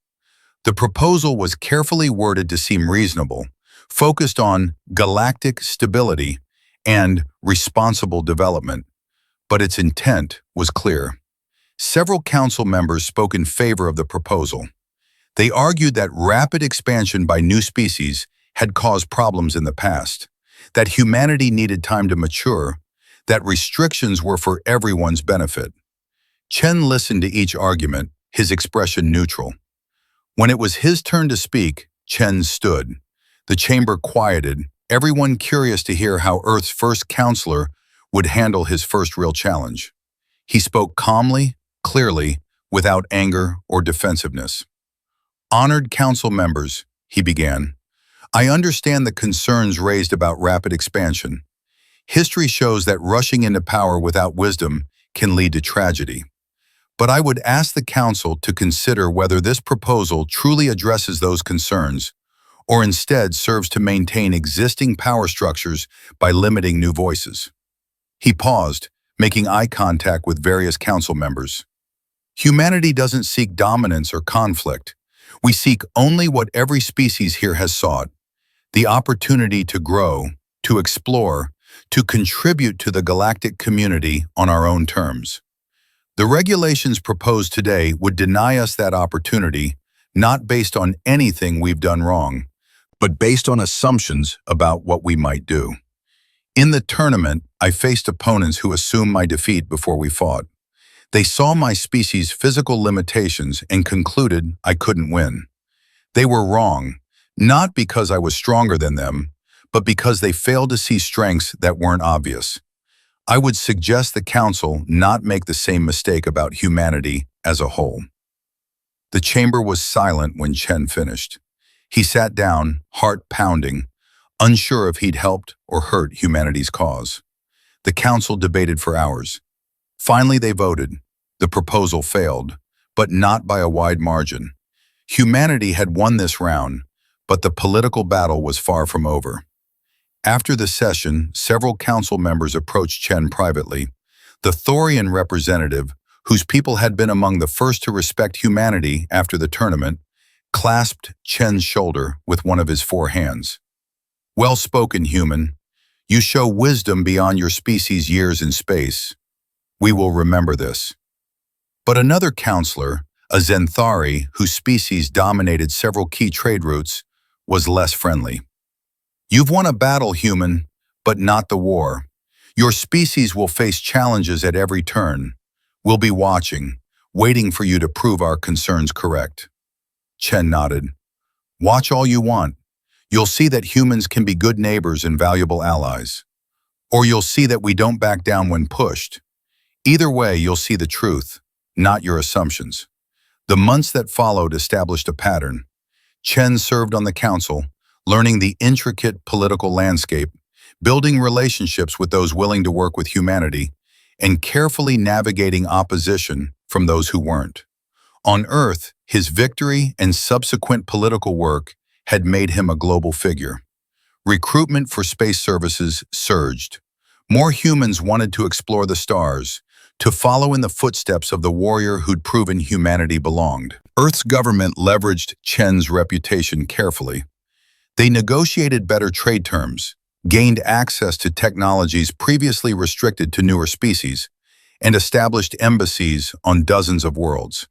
The proposal was carefully worded to seem reasonable, focused on galactic stability and responsible development, but its intent was clear. Several council members spoke in favor of the proposal. They argued that rapid expansion by new species had caused problems in the past, that humanity needed time to mature, that restrictions were for everyone's benefit. Chen listened to each argument, his expression neutral. When it was his turn to speak, Chen stood, The chamber quieted, everyone curious to hear how Earth's first counselor would handle his first real challenge. He spoke calmly, clearly, without anger or defensiveness. "Honored council members," he began, "I understand the concerns raised about rapid expansion. History shows that rushing into power without wisdom can lead to tragedy. But I would ask the Council to consider whether this proposal truly addresses those concerns, or instead serves to maintain existing power structures by limiting new voices." He paused, making eye contact with various Council members. "Humanity doesn't seek dominance or conflict. We seek only what every species here has sought: the opportunity to grow, to explore, to contribute to the galactic community on our own terms. The regulations proposed today would deny us that opportunity, not based on anything we've done wrong, but based on assumptions about what we might do. In the tournament, I faced opponents who assumed my defeat before we fought. They saw my species' physical limitations and concluded I couldn't win. They were wrong, not because I was stronger than them, but because they failed to see strengths that weren't obvious. I would suggest the Council not make the same mistake about humanity as a whole." The chamber was silent when Chen finished. He sat down, heart pounding, unsure if he'd helped or hurt humanity's cause. The Council debated for hours. Finally, they voted. The proposal failed, but not by a wide margin. Humanity had won this round, but the political battle was far from over. After the session, several council members approached Chen privately. The Thorian representative, whose people had been among the first to respect humanity after the tournament, clasped Chen's shoulder with one of his 4 hands. "Well spoken, human. You show wisdom beyond your species' years in space. We will remember this." But another counselor, a Zenthari whose species dominated several key trade routes, was less friendly. "You've won a battle, human, but not the war. Your species will face challenges at every turn. We'll be watching, waiting for you to prove our concerns correct." Chen nodded. "Watch all you want. You'll see that humans can be good neighbors and valuable allies. Or you'll see that we don't back down when pushed. Either way, you'll see the truth, not your assumptions." The months that followed established a pattern. Chen served on the council, learning the intricate political landscape, building relationships with those willing to work with humanity, and carefully navigating opposition from those who weren't. On Earth, his victory and subsequent political work had made him a global figure. Recruitment for space services surged. More humans wanted to explore the stars, to follow in the footsteps of the warrior who'd proven humanity belonged. Earth's government leveraged Chen's reputation carefully. They negotiated better trade terms, gained access to technologies previously restricted to newer species, and established embassies on dozens of worlds.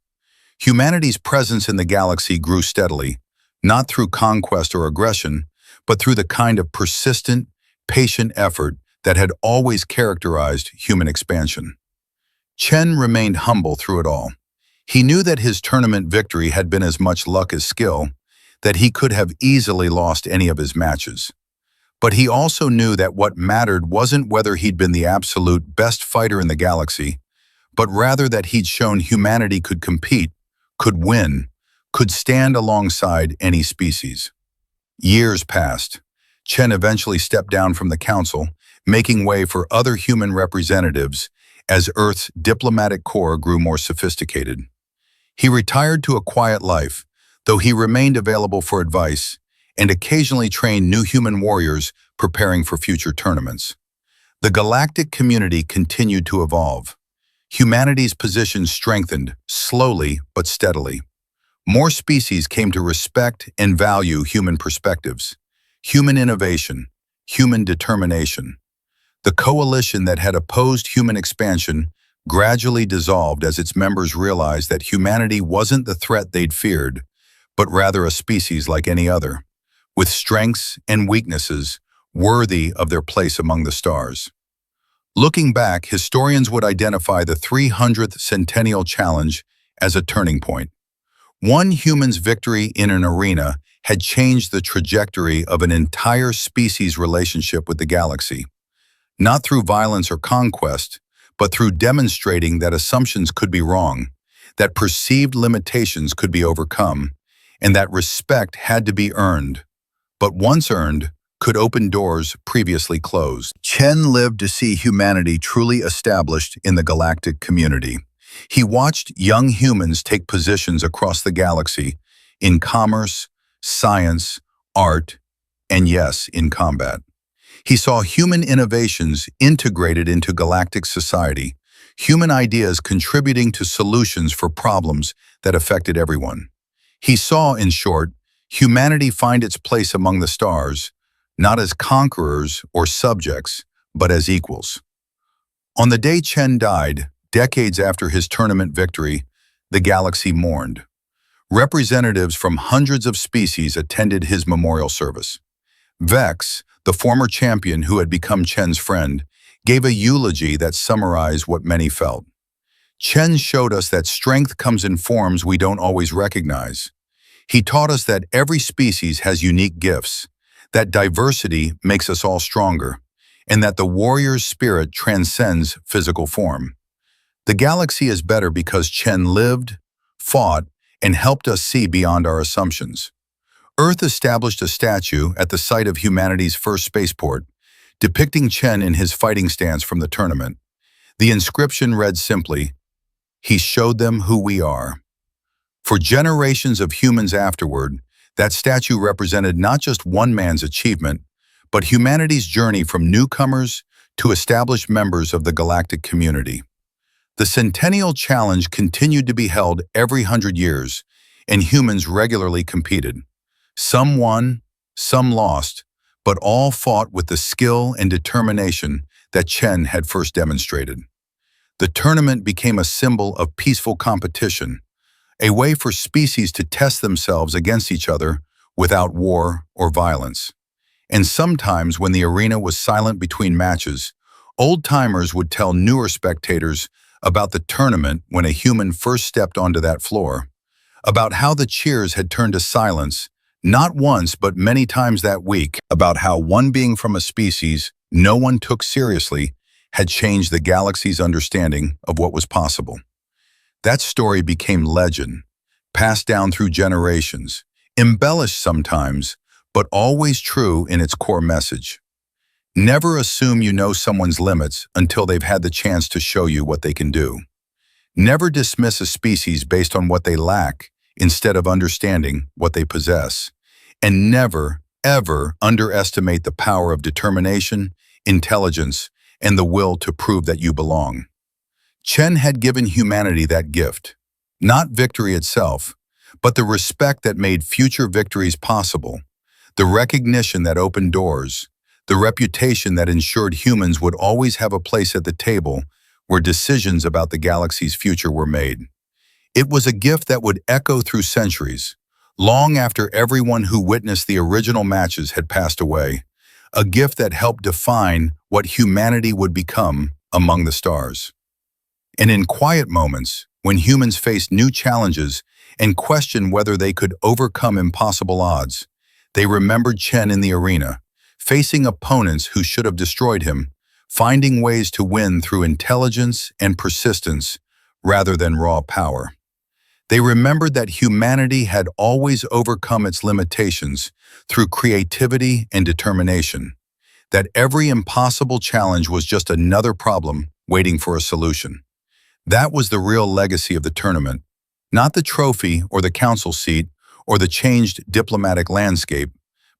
Humanity's presence in the galaxy grew steadily, not through conquest or aggression, but through the kind of persistent, patient effort that had always characterized human expansion. Chen remained humble through it all. He knew that his tournament victory had been as much luck as skill, that he could have easily lost any of his matches. But he also knew that what mattered wasn't whether he'd been the absolute best fighter in the galaxy, but rather that he'd shown humanity could compete, could win, could stand alongside any species. Years passed. Chen eventually stepped down from the council, making way for other human representatives as Earth's diplomatic corps grew more sophisticated. He retired to a quiet life, though he remained available for advice and occasionally trained new human warriors preparing for future tournaments. The galactic community continued to evolve. Humanity's position strengthened, slowly but steadily. More species came to respect and value human perspectives, human innovation, human determination. The coalition that had opposed human expansion gradually dissolved as its members realized that humanity wasn't the threat they'd feared, but rather a species like any other, with strengths and weaknesses worthy of their place among the stars. Looking back, historians would identify the 300th Centennial Challenge as a turning point. One human's victory in an arena had changed the trajectory of an entire species' relationship with the galaxy, not through violence or conquest, but through demonstrating that assumptions could be wrong, that perceived limitations could be overcome, and that respect had to be earned, but once earned, could open doors previously closed. Chen lived to see humanity truly established in the galactic community. He watched young humans take positions across the galaxy in commerce, science, art, and yes, in combat. He saw human innovations integrated into galactic society, human ideas contributing to solutions for problems that affected everyone. He saw, in short, humanity find its place among the stars, not as conquerors or subjects, but as equals. On the day Chen died, decades after his tournament victory, the galaxy mourned. Representatives from hundreds of species attended his memorial service. Vex, the former champion who had become Chen's friend, gave a eulogy that summarized what many felt. Chen showed us that strength comes in forms we don't always recognize. He taught us that every species has unique gifts, that diversity makes us all stronger, and that the warrior's spirit transcends physical form. The galaxy is better because Chen lived, fought, and helped us see beyond our assumptions. Earth established a statue at the site of humanity's first spaceport, depicting Chen in his fighting stance from the tournament. The inscription read simply, "He showed them who we are." For generations of humans afterward, that statue represented not just one man's achievement, but humanity's journey from newcomers to established members of the galactic community. The Centennial Challenge continued to be held every 100 years, and humans regularly competed. Some won, some lost, but all fought with the skill and determination that Chen had first demonstrated. The tournament became a symbol of peaceful competition, a way for species to test themselves against each other without war or violence. And sometimes when the arena was silent between matches, old-timers would tell newer spectators about the tournament when a human first stepped onto that floor, about how the cheers had turned to silence, not once but many times that week, about how one being from a species no one took seriously had changed the galaxy's understanding of what was possible. That story became legend, passed down through generations, embellished sometimes, but always true in its core message. Never assume you know someone's limits until they've had the chance to show you what they can do. Never dismiss a species based on what they lack instead of understanding what they possess. And never, ever underestimate the power of determination, intelligence, and the will to prove that you belong. Chen had given humanity that gift, not victory itself, but the respect that made future victories possible, the recognition that opened doors, the reputation that ensured humans would always have a place at the table where decisions about the galaxy's future were made. It was a gift that would echo through centuries, long after everyone who witnessed the original matches had passed away, a gift that helped define what humanity would become among the stars. And in quiet moments, when humans faced new challenges and questioned whether they could overcome impossible odds, they remembered Chen in the arena, facing opponents who should have destroyed him, finding ways to win through intelligence and persistence rather than raw power. They remembered that humanity had always overcome its limitations through creativity and determination, that every impossible challenge was just another problem waiting for a solution. That was the real legacy of the tournament, not the trophy or the council seat or the changed diplomatic landscape,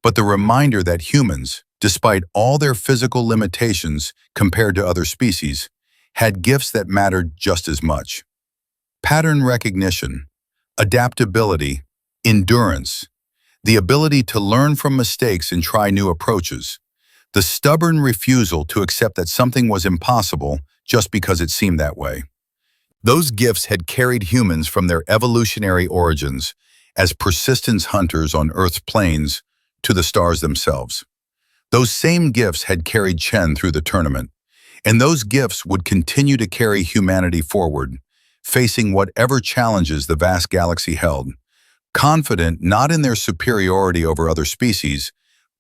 but the reminder that humans, despite all their physical limitations compared to other species, had gifts that mattered just as much. Pattern recognition, adaptability, endurance, the ability to learn from mistakes and try new approaches, the stubborn refusal to accept that something was impossible just because it seemed that way. Those gifts had carried humans from their evolutionary origins as persistence hunters on Earth's plains to the stars themselves. Those same gifts had carried Chen through the tournament, and those gifts would continue to carry humanity forward, facing whatever challenges the vast galaxy held, confident not in their superiority over other species,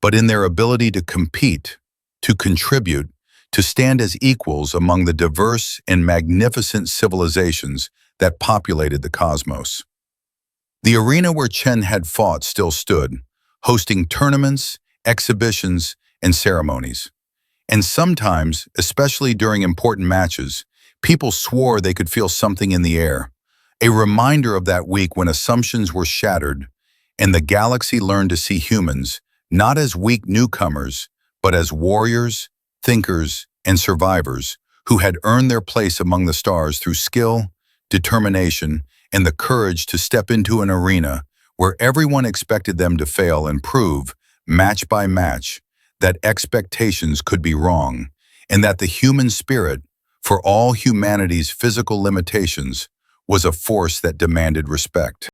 but in their ability to compete, to contribute, to stand as equals among the diverse and magnificent civilizations that populated the cosmos. The arena where Chen had fought still stood, hosting tournaments, exhibitions, and ceremonies. And sometimes, especially during important matches, people swore they could feel something in the air, a reminder of that week when assumptions were shattered and the galaxy learned to see humans not as weak newcomers, but as warriors, thinkers, and survivors who had earned their place among the stars through skill, determination, and the courage to step into an arena where everyone expected them to fail and prove, match by match, that expectations could be wrong, and that the human spirit, for all humanity's physical limitations, was a force that demanded respect.